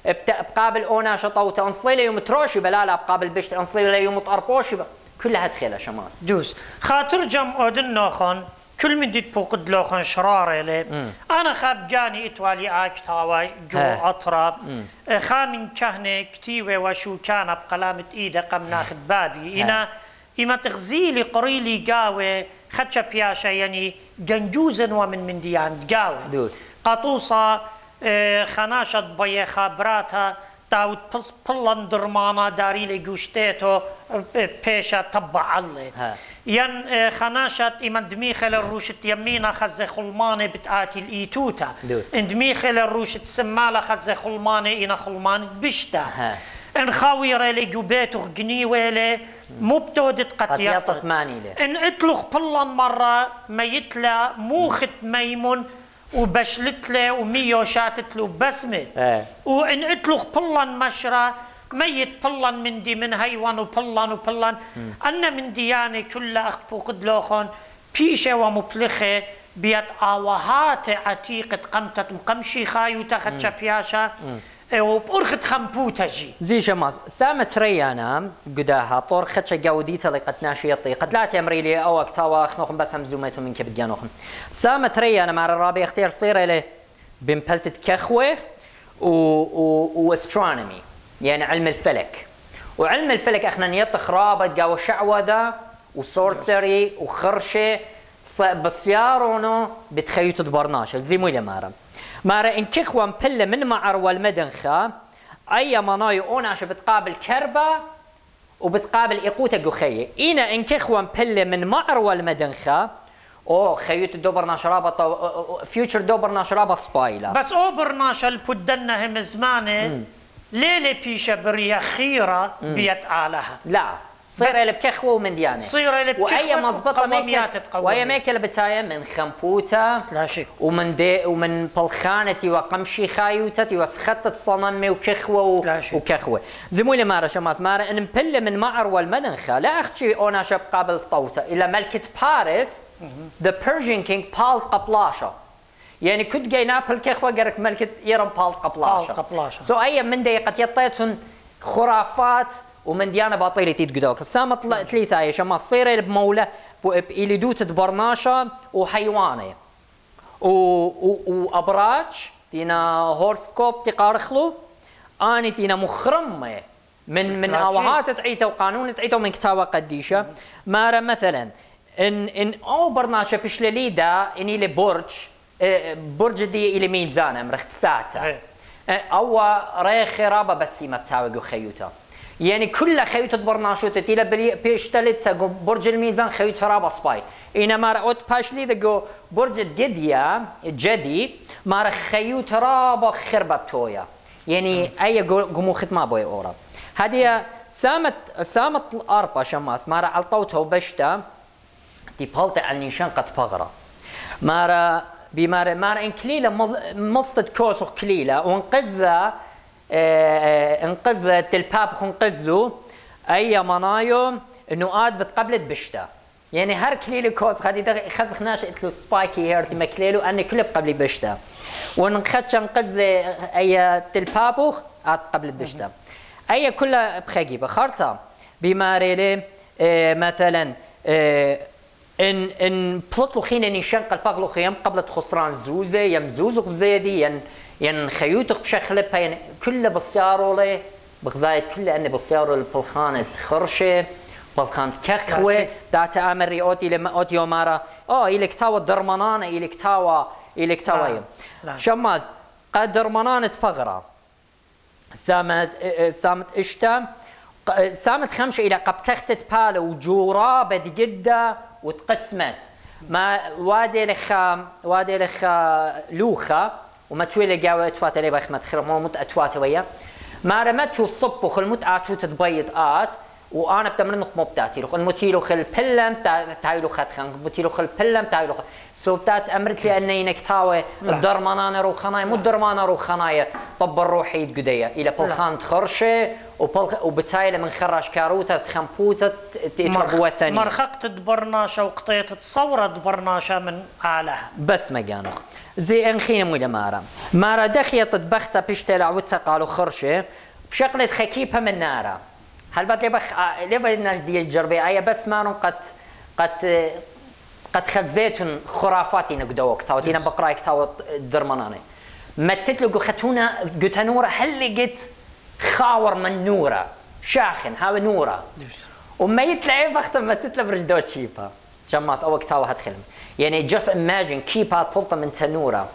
بقابل اوناشة طوطة انصلي لي يوم تروشي لا بقابل بشت انصلي لي يوم تقربوشي كلها تخيلها شماس دوس خاطر جم اودن ناخن كل من ديت فوقد لوخن شرارة لي انا خاب جاني اتوالي اكتاوي جو اطراب خامن كهنة كتيوة وشو كان بقلامة ايده قم ناخد بابي إما تغزيلي قريلي قاوي خدشة بياشا يعني جنجوزا ومن ديان قاوي دوس قطوصة خناشة بيه خابراتها تاوت بلان درمانا داري لي جوشتيتو بيشا تبع الله ين خناشت إمن دميخل الروشت يمينا خز خلماني بتآتي الإيتوتا إن دميخل الروشت سمالة خز خلماني إنا خلماني بشتا إن خاويرة لي جوبيتو جنيوة مبتودت قطيطت إن اطلق بلان مرة ما يتلا موخت ميمون وبشلتله وميو شاتتله بسمت وإن اطلق بلان مشرة ميت بلان من دي من هيوان وبلان أنا من ديانة كلها أخفوقد لوخون بيشة ومبلخة بيت آوهات عتيقة قمتت مقمشي خايو تاخد شبياشة وبأرخت خمبوتا جي زي شماس سامت ريانا قداها طور خدشة جاوديتا لقد ناشيطي قد لا تمري لي أو أكتاوا أخنوخن بس هم زوميتو من كبد جانوخن سامت ريانا مع الرابع اختيار صيرة له بمبلتت كخوة واسترونومي يعني علم الفلك وعلم الفلك اخنا نيطخ رابط قاو شعوذة وسورسري وخرشة بصيارونو بتخيوت برناشة زي مويلة مارا إن كخوان بلة من معر والمدنخة أي مناي أوناش بتقابل كربة وبتقابل إيقوتا جوخية إنا إن كخوان بلة من معر والمدنخة أو خيوت دوبرنا شرابة فيوتشر دوبرنا شرابة سبايلا بس أوبرناش البدنا هم زمانه ليلة بيشة بريا خيرة بيت آلها لا صير اللي بكخوة ومن ديانة صير اللي بكخوة وأي مزبطة ميكل وأي ميكل بتاية من خمبوتا لا شيء ومن بلخانتي وقمشي خايوتتي وسخطت صنمي وكخوة وكخوة زمولي مارا شماس مارا إن مبلة من معر والمدنخة لا أختي أنا شاب قابل طوطة إلا ملكة باريس the Persian king بال قبلاشة يعني كنت جاي نابل كخوة قرك ملكة إيران بال قبلاشة سو أي من دقيقة يطيتون خرافات ومن ديانة باطيلة تيتقدوك سامت ثلاثة يا شما صيرة بمولة إلي دوتة برناشة وحيوانة وأبراج تينا هورسكوب تقارخلو أني تينا مخرمة من أوهات تعيته وقانون تعيته من كتابة قديشة مارا مثلا إن أو برناشة بشللي دا إني برج دي إلي ميزانة مرخت ساعة أو ريخ رابا بس ما بتاوجو خيوتا يعني كل خيوت برناشوت تيلا بيشتلت برج الميزان خيوت رابا سباي إنما رأوت باشلي دقو برج جدي مار خيوت رابا خربة تويا يعني أي قموخت ما بوي أورا هذه سامت الأربعة شماس مار علطوته بشتا دي بالت عن نيشان قد بغرة مار إن كليلة مصطد كوسخ كليلة انقذ تلباب خنقذلو أي منايو إنه آد بتقبلت بشتا يعني هر كليلة كوسخ هذه خزخناش قلت له سبايكي هيرتي مكليلو أني كله بقبلي بشتا ونخدش انقذ أي تلبابوخ آد قبلت بشتا أي كلها بخجي بخارطة بماريلي مثلا إن بلطلو خينا نيشان قلباغلو خيام قبل خسران زوزة يمزوزق بزيدي ين خيوتق بشخلبها يعني كل بصيارو لي بغزايت كل أني بصيارو البلخانة خرشة بلخانة كخوة داتا أمري أوتي لما أوتي ومارا إليك تاوى درمانانة إليك تاوى شماز قد درمانانة فغرة سامت إشتا سامت خمشة إلى قبتختت بالا وجورابة جدا وتقسمت ما وادي لخ لوخة وما تويل جاوة أتوات اللي بخمت خير ما مت أتوات ويا ما رمته الصب وخلمت أتو تتبيض وأنا بتمرن نخ مبتاتي لخ المتيلو خل بلم تعيلو خد خن متيلو خل بلم تعيلو سو بتات أمرت لي أني نكتاوى الدرمانة روخناية مو الدرمانة روخناية طب الروحي قدية إلى بلخان تخرشة وبتايله من خراش كاروتا تخمبوتا تتربوا ثانية مرخقت دبرناشة وقطيت تصورت دبرناشة من أعلاها بس ما جانوخ زي انخينا مولا مارا دخية طبختها بيشتلع وتقالوا خرشة بشغلة خكيبها من نارا هل بات ليه الناس دي الجربية أي بس مارون قد خزيتن خرافاتي نقدو وقتها ودينا بقرايك تاو درماناني ما تتلقوا ختونا قلت نورة هل قلت خاور من نورة شاخن هاو نورة وما يطلع بختم ما تطلع برجدو تشيبها جماس أو وقتها واحد خلم يعني just imagine كيبها بلطة من تنورة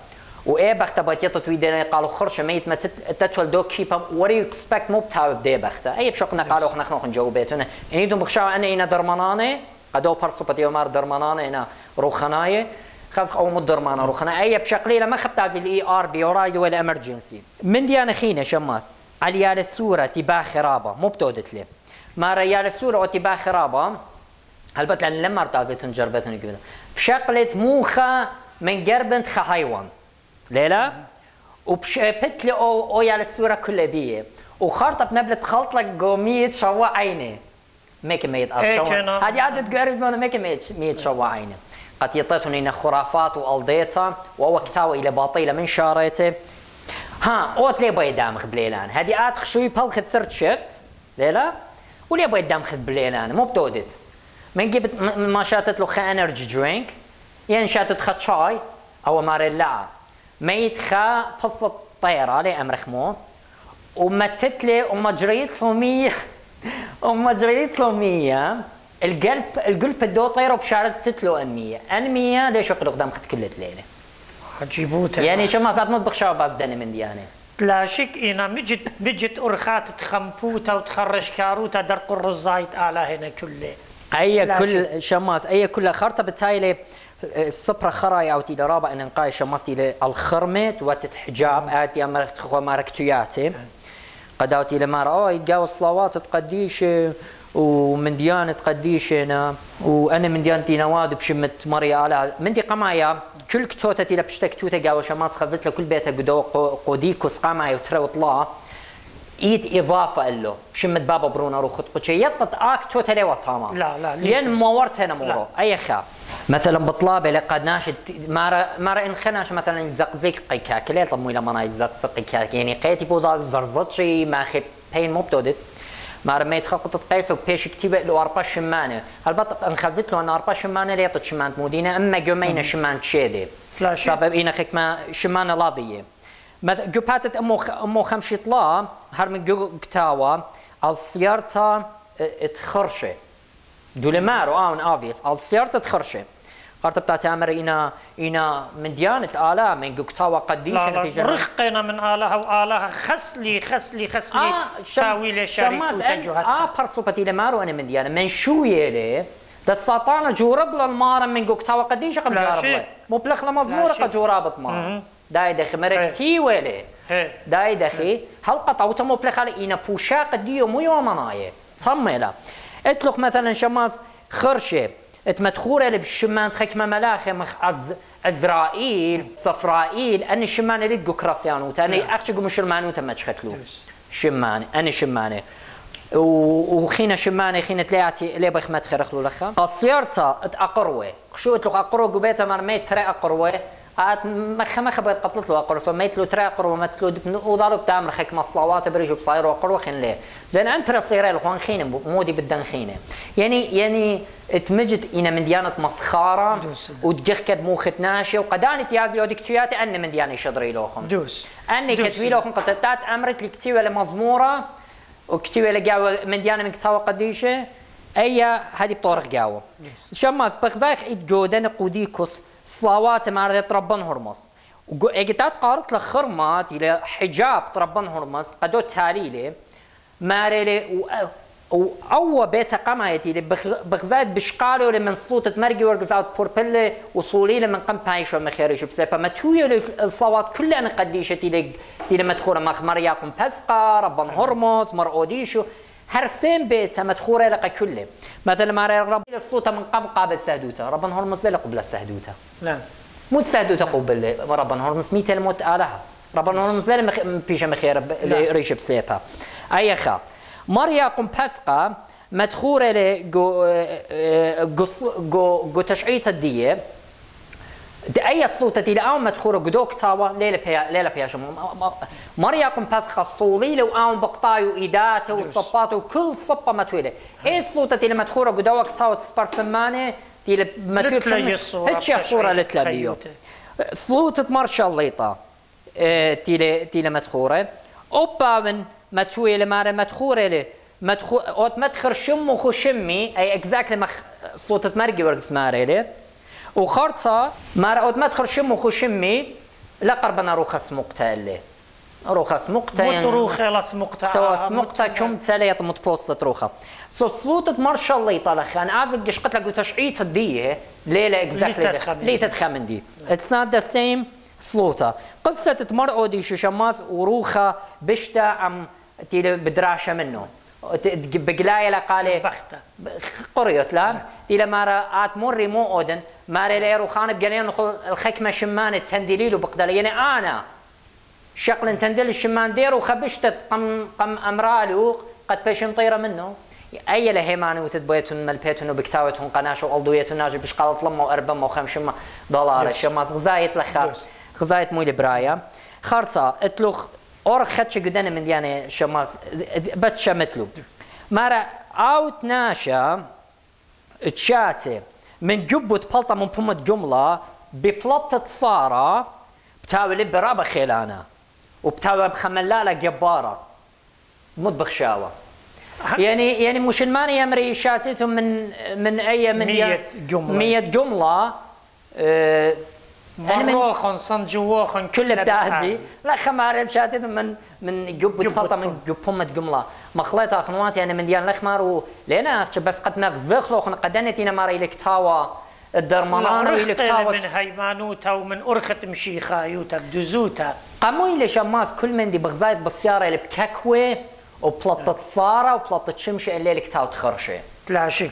وإيه بخته بيتيطت ويدنا قالوا خرشة ميت ما تتول دو كيب what do you expect مو بتاو بدي بخته أي بشقنا قالوا خنا خنا نجاوب بيتنا يعني دوم بخشوا أنا إنا درمانانة قدو برسو بديو مار درمانانة إنا روخناية خاص أو مو درمانة روخنا أي بشقلي لما خبت هذه الإي آر بي ورايد ولا إمرجنسي من ديانا خينا شماس على السورة تباع خرابة مو بتودت لي ما ريال السورة وتباع خرابة هلبت لأن لما ارتازيتن جربتن كذا بشقلة موخة من جربنت خحيوان ليلا وبشبتلي او يا السورة كلها بيه وخرطة بنبلة خلط لك قومية شوا عيني ميك ميت شوا هذه عادة جاريزونا ميك ميت شوا عيني قد يطيتون إن خرافات والديتا وهو كتاوى إلى باطيلة من شارته ها اوت لي باي دامخ بليلان هذه ات خشوي بالخ الثيرد شيفت ليلا ولي باي دامخ بليلان مو بتودت من جبت ما شاتت له خا انرجي درينك يعني شاتت خا شاي او ماريلا ميت خا قصة طيرة لي امر خمو ومتت لي وما جريت له 100 وما جريت له 100 القلب الدو طيرة وبشارت له 100 ليش يقلق قدام خد كل ليلة عجيبوته يعني شو ما صارت مطبخ شاو باز دني من ديانه لا شك إنا مجت أرخات تخمبوتا وتخرج كاروتا درق الرزايت على هنا كله أي كل شماس أي كل خرطة بتايلة الصبرة خراي أو تيلا رابع إن نقاي شماس تيلا الخرمت وتتحجاب آتي أمرك تخو ماركتياتي قداوتي لمارا يتجاوز صلوات تقديش ومن ديانة قديشنا وأنا من ديانتي نواد بشمت مريا على من دي قمايا كل كتوتة تيلا بشتك توتا جاو شماس خزت له كل بيتها قدو قديكوس قمايا وترى وطلع إيد إضافة له بشمت بابا برونا روخت قتشي يطت توتا لي وطاما لا لين مورت هنا مورو أي خا مثلا بطلابة لقد ناشد مارا إن خناش مثلا زقزق قيكاك ليه طمو إلى منا يزقزق قيكاك يعني قيتي بوضع زرزتشي ما خي بين مبتودت ما رميت خلطة قيس وبيش كتيبة له 4 شمانة هالبط انخزت له أن 4 شمانة ليطت شمان مودينة أما جمينة شمان تشيدي سبب إنا خيك ما شمانة لاضية جو باتت أمو خمشي طلا هر من جو كتاوة السيارة تخرشة دول مارو من آفيس السيارة تخرشة قارت بتاعت عمر إنا من ديانة آلة من جو كتاوة قديشة لا رخقنا من آلها وآلها خسلي ساوي لي شريك وتجوهات برسو بتي لمارو أنا من ديانة من شو يلي ده الساطانة جورب للمارة من جو كتاوة قديشة قد جارب مو بلخ لمزمورة قد جورابط مارة داي دخي مركتي ولي داي دخي حلقة طوطة مو بلخ على إنا بوشاق ديو مو يومناية صميلا اتلق مثلا شماس خرشة اتمدخورة اللي بالشمان خكمة ملاخي أزرائيل صفرائيل أني شمان اللي تقو كراسيانوتا أني أخشقو مشرمانوتا ما تشختلو شمان أني شماني وخينا شماني خينا تلاعتي اللي بخ ما تخرخلو لخا السيارة اتأقروه شو اتلق أقروه قبيتا مرميت ترى أقروه مخ بيت قتلت له أقروه سميت له ترى أقروه ما تلو وضارو بتعمل خك مصلاوات بريجو بصايرو أقروه خين ليه زين أنت رصيرة الخوان خينه مودي بدن خينه يعني تمجد إنا من ديانة مسخارة وتجخد موخت ناشي وقداني تيازي ودكتياتي أنا من ديانة شدري لوخم أني كتوي لوخم قطتات أمرت لكتيوة لمزمورة وكتيوة لقاوة من ديانة من كتاوة قديشة أي هذه بطورق قاوة شماس بخزايخ إيد جودن قوديكوس صلوات مارد ربان هرمس وقتات قارت لخرمات إلى حجاب ربان هرمس قدو تاليلي مارلي أو بيت قمايتي بغزاد بشقاله لمن صوت مرقي ورقزات بوربلة وصولي لمن قم بايش ومخيرش بسبب ما توي الصوات كلها أنا قديشتي لي مدخورة مخ مرياكم بسقا ربان هرمس مرقوديشو هرسين بيت مدخورة لقى كله مثلا ما رب الصوت من قم قابل السهدوته ربان هرمس لا قبل السهدوته لا مو السهدوته قبل ربان هرمس 100 الموت آلها ربان هرمس لا بيش مخير ريش بسيبها أي خا مرياكم بسقا مدخورة جو تشعيط الدية أي صوتة إلى أو مدخورة جدوك تاوا ليلة بياش مرياكم بسقا صوليله وأم بقطاي وإيداته وصباته وكل صبة متولة إيه الصوتة إلى مدخورة جدوك تاوا تسبر سمانة إلى متولة هتشي الصورة لتلبيو صوتة مرشاليطة تيلة مدخورة أوبا من متويله ماره مدخوره اوت مدخر شم وخشمي اي اكزاكتلي صوت مرقي ورقس ماره له وخرطه ماره اوت مدخر شم وخشمي لا قربنا روخس مقتا اللي روخس مقتا متروخة لسمقتا تواس مقتا كم تليط متبوسط روخة صوت ما شاء الله يطلع خان ازق قلت لك تشعيت الديه ليله اكزاكتلي ليه تتخمن دي اتس نوت ذا سيم صلوته قصه تمرقوا دي شماس وروخه بشتا عم تي بدراشه منه بقلايه لقالي بخته قريت لا الى مارا اتمري مو اودن ماري ليرو خان بقالين الخكمه شمان تندليلو بقدر يعني انا شقل تندل الشمان ديرو خبشت قم امرالو قد بيشن طيره منه اي لهيماني وتدبيتون ملبيتون وبكتاوتون قناش والضويتون ناجي بش قالت لما واربما وخمشما دولار شماس غزايت لخا غزايت موي برايا خرطه اتلوخ اور خدش قدنا من يعني شماس بتش مثلو مارا اوت ناشا تشاتي من جبوت بلطه من بومه جمله ببلطه صاره بتاوي برابه خيلانا وبتاوي بخملاله جباره مد بخشاوه يعني مش الماني يمري شاتيتهم من اي من 100 جمله 100 جمله مروخن صنجوخن كل بدازي لا خمار شاتيتهم من جب فلطه من جبهم جمله مخلطه خنوات يعني من ديان الاخمر لينا بس قد نغزخ لو قدنتينا ماري لكتاوا الدرمانان ويلكتاوا من هيمانوتا ومن أرخة مشيخة يوتا بدوزوتا قاموا لي شماس كل من دي بغزايت بالسياره اللي بككوه وبلطة صارة وبلطة شمشة اللي لكتاو تخرشة تلاشي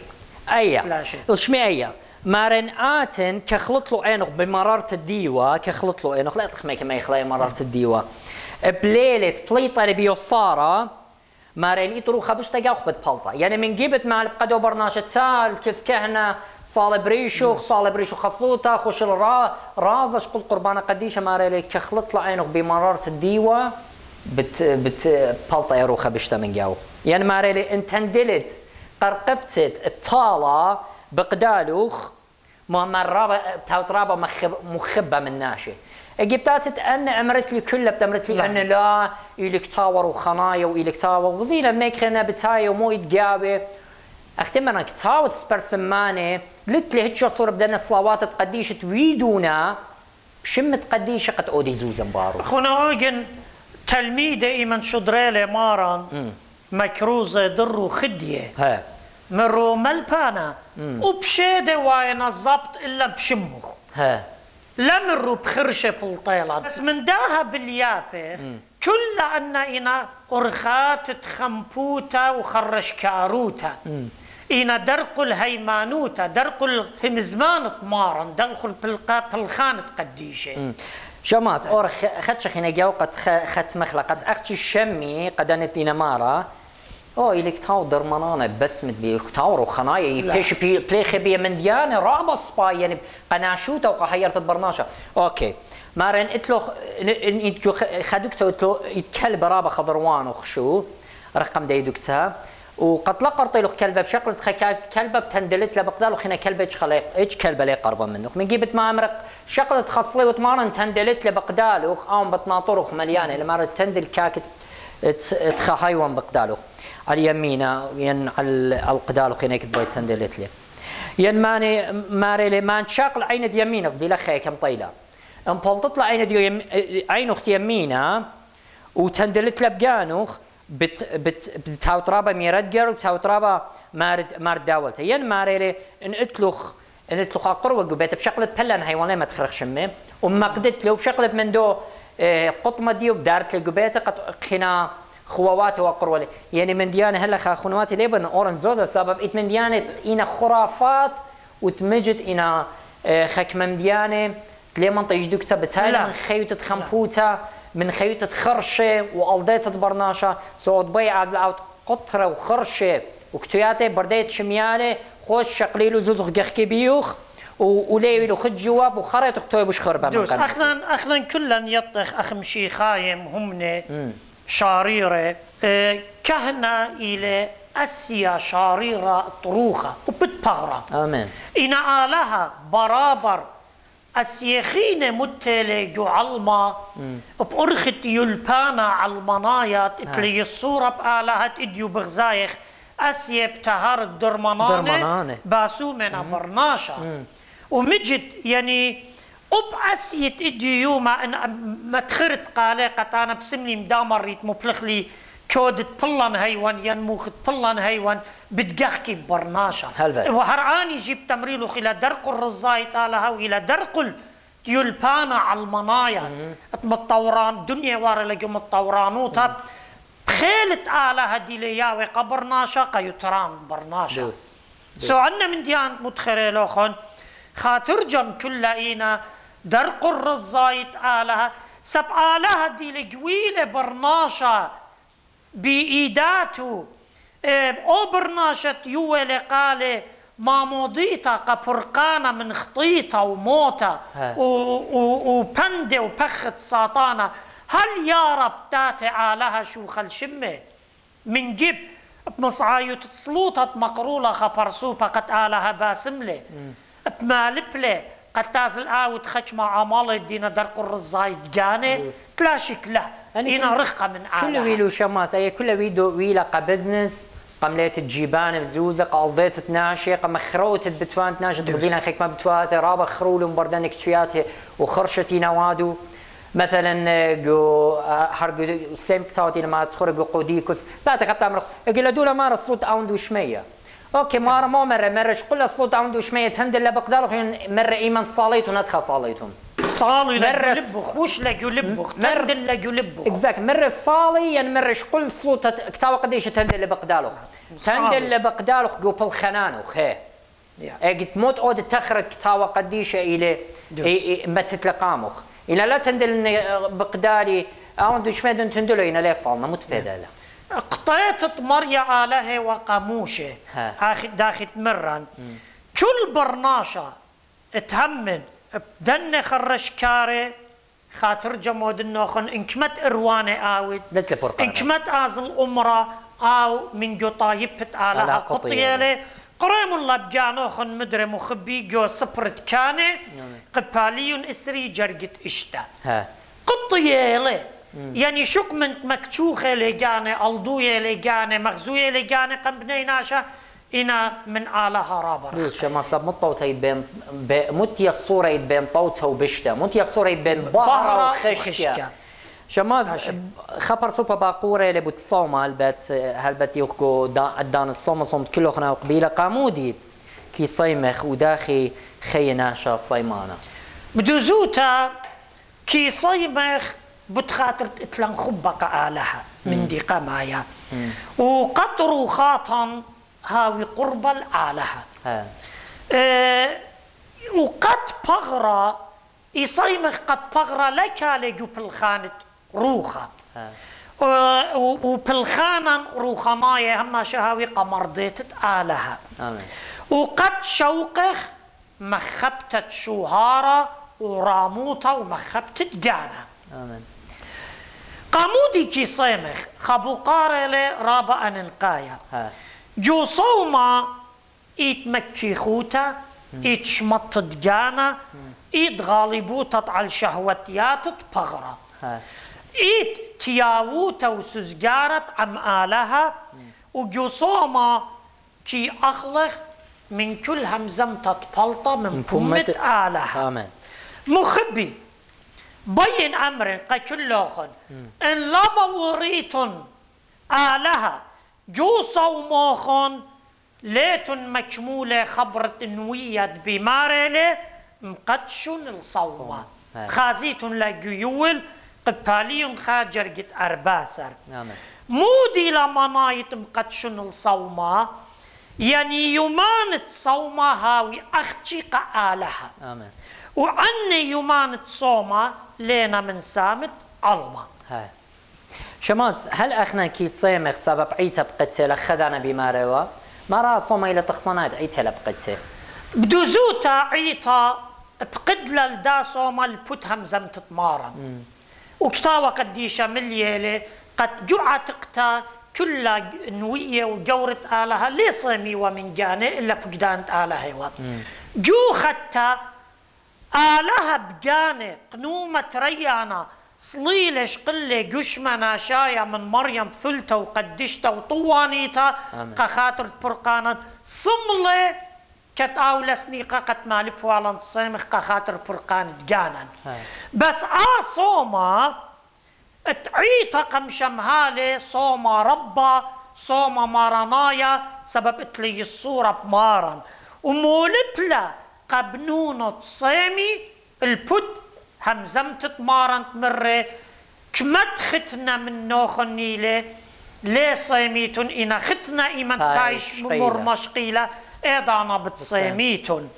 أيا وشمي أيا مارن آتن كخلط له عينه بمرارة الديوة كخلط له عينه لا تخميك ما يخلي مرارة الديوة بليلة بليطة اللي بيو صارة مارن يطرو خبش تجاوخ بتبلطة يعني من جيبت مع القدو برناشة تال كس كهنة صالب ريشو خصلوطة خوش رازش قل قربانة قديشة مارن كخلط له عينه بمرارة الديوة بت بلطة يروخة بشتا من جاو يعني ماريلي انتندلت قرقبتت الطالة بقدالوخ مرابة تاوترابة مخبة من ناشي جبتات ان امرت لي كلها بتمرت لي ان لا إلك تاور وخنايا وإلك تاور وزيلا ميكرنا بتايا ومو يتجاوي اختمنا كتاوت سبرسماني لت لي هتشو صور بدنا الصلوات تقديش تويدونا بشمت قديش قد اودي زوزن بارو خونا اوجن تلميذة إيمن شدريلة ماران مكروزة درو خدية مرو ملبانا وبشيدة واين الزبط إلا بشمخ لا مرو بخرشة بلطيلة بس من داها باليافة كل أنا إنا أرخات تخمبوتا وخرش كاروتا إنا درق الهيمانوتا درق الهمزمان طمارا درق بالخانة قديشة شماس اور خدش خينا جاو قد خت مخلقت اختي الشمي قدنت دينامارا او إليك تاو درمانانا بس متبي تاورو خنايا بيش بليخ بي من ديانه رابا سباي يعني قناشوتا وقحيرت برناشا اوكي مارن اتلو خدكتو اتلو يتكلب رابا خضروان وخشو رقم ديدكتها وقد لقرطي له كلبه بشكل كلبه بتندلت له بقدر خلينا كلبه خليق ايش كلبه لي قربه منه من جيبت ما امرق شكل تخصلي وتمارن تندلت له بقدالو او بتناطرخ مليانه لما تندل كاك تخايون بقدالو على يمينه ين على القدالو خلينا كتبي تندلت له ين ماني ماري ما شاقل عين يمينك زي لخي كم طيله ام بلطت له عين اختي يمينه وتندلت له بجانوخ بتاو ترابا ميردجر وتاو ترابا مارد داولته ين ماريلي ان اتلخ اقروه قبيت بشقلة بلن حيوان ما تخرج شمي وما قدت له بشقلة من دو قطمه دي وبدارت له قبيته قد خنا خواواته وقروه يعني من ديانه هلا خونواتي ليبن اورن زودا سبب ات من ديانه انا خرافات وتمجد انا خك من ديانه ليمن طيجدك بتالا خيوت خمبوتا من خيوطة خرشة وقلديت برناشة صوت بي عزل قطرة وخرشة وكتوياتي برديت شميانة خوش شقليلو زوزخ جخكي بيوخ وليلو خد جواب وخريط اكتوي بش خربة دوس اخنا كلا يطخ اخ مشي خايم همني شاريرة كهنا الى اسيا شاريرة طروخة وبتبغرة امين انا آلها برابر السيخين متلي جو علما بأرخت يلبانا علمانايات اتلي الصورة بآلهات اديو بغزايخ اسيا بتهار الدرمانانة باسو منا برناشا ومجد يعني أسيت إدي يوما إن ما تخرت قالي قد أنا بسمني مدامر ريت مبلغلي كودت بلان هيوان ينموخت بلان هيوان بدقحكي برناشا وهرعاني جيب تمريلو إلى درق الرزاي تالها وإلى درق يلبانا على المنايا متطوران دنيا وارا لقي متطورانوتا بخيلت آلها دي لياوي قبرناشا قيتران برناشا سو عنا من ديان متخري لوخون خاطرجم كل إينا درق الرزايت آلها سب آلها دي لقويلة برناشا بإيداتو أو برناشت يوالي قالي ما مضيتا قفرقانا من خطيطة وموتا وبندة وبخت ساطانا هل يا رب تاتي آلها شوخ الشمة من جب بمصعايو تتصلوطت مقرولة خبرسو فقط آلها باسملي بمالبلي قد تازل آوت خشمة عمالة دينا درق الرزاي دقاني تلاشك له إنا رخقة من آلها كل ويلو شماس أي كل ويلا قبزنس قمليت الجيبان بزوزة قلضيت تناشي قم خروت بتوان تناشي تغزينا خيك ما بتواتي رابا خرول مبردنك تشياتي وخرشتي نوادو مثلا جو حرق سيم كتاوتي لما تخرج قوديكوس باتي قبل عمرك يقول دولا مارا صوت أوندو شمية اوكي مارا مو مرة شقول صوت أوندو شمية تهندل لبقدارو مرة إيمان صاليت وندخل صاليتهم صالي لجلبخ وش لجلبخ تندل لجلبخ اكزاكت مرة صالي يعني مرة شقول صوت كتاوة قديش تندل لبقدارو تندل لبقدارو جو بالخنانو خي قلت موت أود تخرج كتاوة قديشة إلى ما تتلقامخ إلا لا تندل بقداري أوندو شميدن تندلو إنا ليه صالنا متفيدة له قطيت مريا آله وقاموشه داخل مران كل برناشة تهمن بدن خرش كاري خاطر جمود النوخن انكمت ارواني آويد انكمت ازل امرا او من جو طايبت آلها قطيالي قريم الله بجانوخن مدري مخبي جو سبرت كاني قباليون اسري جرقت اشتا قطيالي يعني شق من مكتوخة لجاني الضوية لجاني مغزوية لجاني قبني ناشا إنا من آلها رابر شما صاب مطوتا يبين متي الصورة يبين طوتها وبشتا متي الصورة يبين بحر وخشيا شما خبر سوبا باقورة اللي بتصوم هالبت يوخكو دان الصوم صومت كله خنا قبيلة قامودي كي صيمخ وداخي خيناشا صيمانة بدوزوتا كي صيمخ بتخاطر اتلان خبق آلها من دي قمايا وقطروا خاطن هاوي قرب الآلهة وقد بغرة يصيمخ قد بغرة لك لجو بالخانة روخة وبالخانة روخة مايا هما شهاوي قمرضيت آلهة وقد شوقخ مخبتت شوهارة وراموطة ومخبتت جانا قامودي كي صيمخ خبو قارلي رابا أننقايا جو صوما إيت مكي خوتا إيت شمطت جانا إيت غالبوتا على الشهوتيات بغرة إيت تياوتا وسزجارت عم آلها وجو صوما كي أخلق من كل همزم تطبلطة من بومة آلها مخبي بين أمر قكل لوخن إن لما وريتن آلها جو صوموخن ليتن مكمولة خبرة نوية بمارلة مقدشن الصومة خازيتن لجيول قباليون خاجر جت أرباسر مودي لما نايت مقدشن الصومة يعني يومان تصومة هاوي أختيق آلها وعني يومان تصومة لينا من سامت علما شماس هل أخنا كي صيمخ سبب عيتا بقتل خذنا بماروا ما رأى صومة إلى تخصانات عيتا لبقتل بدوزوتا عيتا بقدل الدا صومة البوت همزم تتمارن وكتاوة قديشة مليالي قد جعتقتا كل نوية وجورة آلها لي صيمي ومن جاني إلا فقدانت آلها جو خدتا آلها بجاني قنومة ريانا صليلش قلة جشمنا شايا من مريم فلتا وقدشتا وطوانيتا قخاطر فرقانا صملة كت أولى سنيقة قد مالي بوالان تصيمخ قخاطر برقان دقانا بس صوما تعيطة قمشم هالي صوما ربا صوما مارانايا سبب اتلي الصورة بمارن ومولت له قبنونة تصيمي البد همزمت تمارن تمري كمت ختنا من نوخ النيلة ليه صيميتون إنا ختنا إيمان تايش مرمش قيلة إيضانا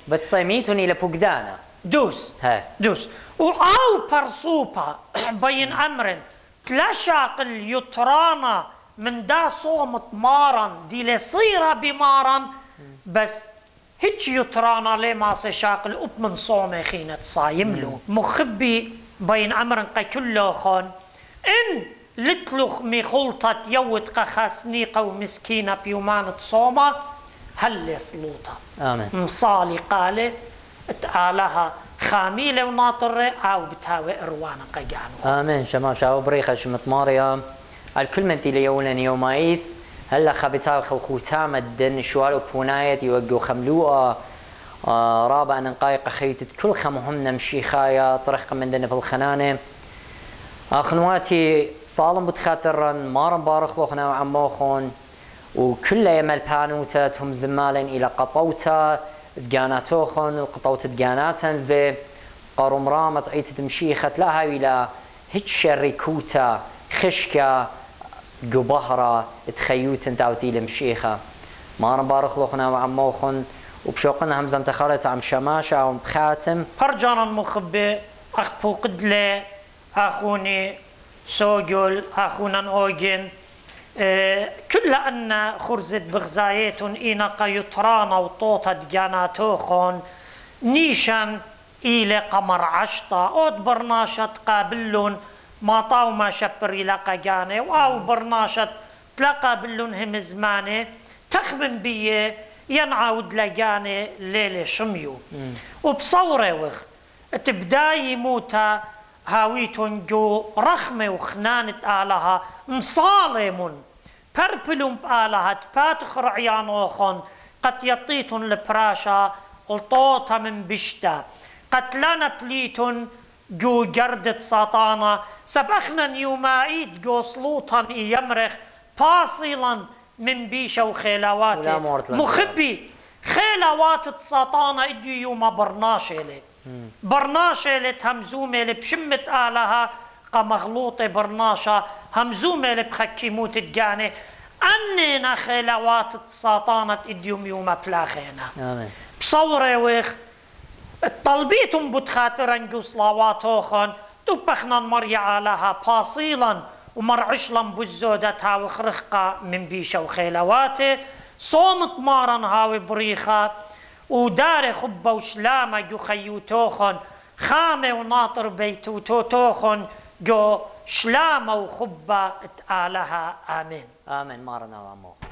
بتصيميتون إلى بوغدانا دوس وآو برصوبة بين أمر تلاشاق اليطرانا من دا صومت مارن دي لصيرة بمارن بس هيك يطرانا ليه ما سيشاق الأب من صومي خينة صايملو مخبي بين أمر كله خون إن لتلخ مي خلطة يوت قخاسنيقة ومسكينة بيومان صومة هل سلوطة آمين مصالي قالي تعالها خاميلة وناطرة أو بتاوي إروانا قيانو آمين شما شاو بريخة شمت ماريا الكل من تيلي يولن يومايث هلا خبتاو خلخوتام الدن شوالو بونايت يوقو خملوها رابع نقايق خيتت كل خمهم نمشي خايا طريق من دن في الخنانة أخنواتي صالم بتخاطرن مارن بارخ لوخنا وعموخون وكل يمل بانوتات هم زمالين إلى قطوتا دقاناتوخون وقطوت دقاناتن زي قارم رامت عيت مشيخة لها إلى هيك شريكوتا خشكة قبهرة تخيوتن تاوتي لمشيخة مارن بارخ لوخنا وعموخون وبشوقنا همزم تخالت عم شماشة ومخاتم فرجانا مخبي أخفو قدلي أخوني سوجل أخونا أوجن كل أن خرزت بغزايت إيناقا يطرانا وطوطة دجاناتوخون نيشان إلى قمر عشطة أود برناشة قابلون ما طاو ما شبر يلاقا جاني أو برناشة تلاقى بلون هم زماني تخبن بيه ينعود لجاني ليلة شميو وبصورة وخ تبداي موتا هاويتون جو رخمة وخنانة آلها مصالمون بربلون بآلها تباتخ رعيانوخون قد يطيتون لبراشا الطوطة من بشتا قتلانا بليتون جو جردة ساطانا سبخنا نيومايد جو سلوطا يمرخ فاصلا من بيشا وخيلاوات مخبي خيلاوات ساطانا اديو يوما برناشيلي برناشة همزومة بشمت آلها قمغلوطة برناشة همزومة بخكيموت الجاني أننا خيلوات ساطانة إديوم يوم بلاخينا بصورة ويخ طلبيتم بتخاطر انجو صلاواتوخن تبخنا مريا آلها باصيلا ومرعشلا بزودتها وخرخقة من بيشة وخيلواته صومت مارن هاوي بريخة ودار خبة وشلامة جو خيوتوخن خامة وناطر بيتوتوخن جو شلامة وخبة اتقالها آمين آمين مارنا وامو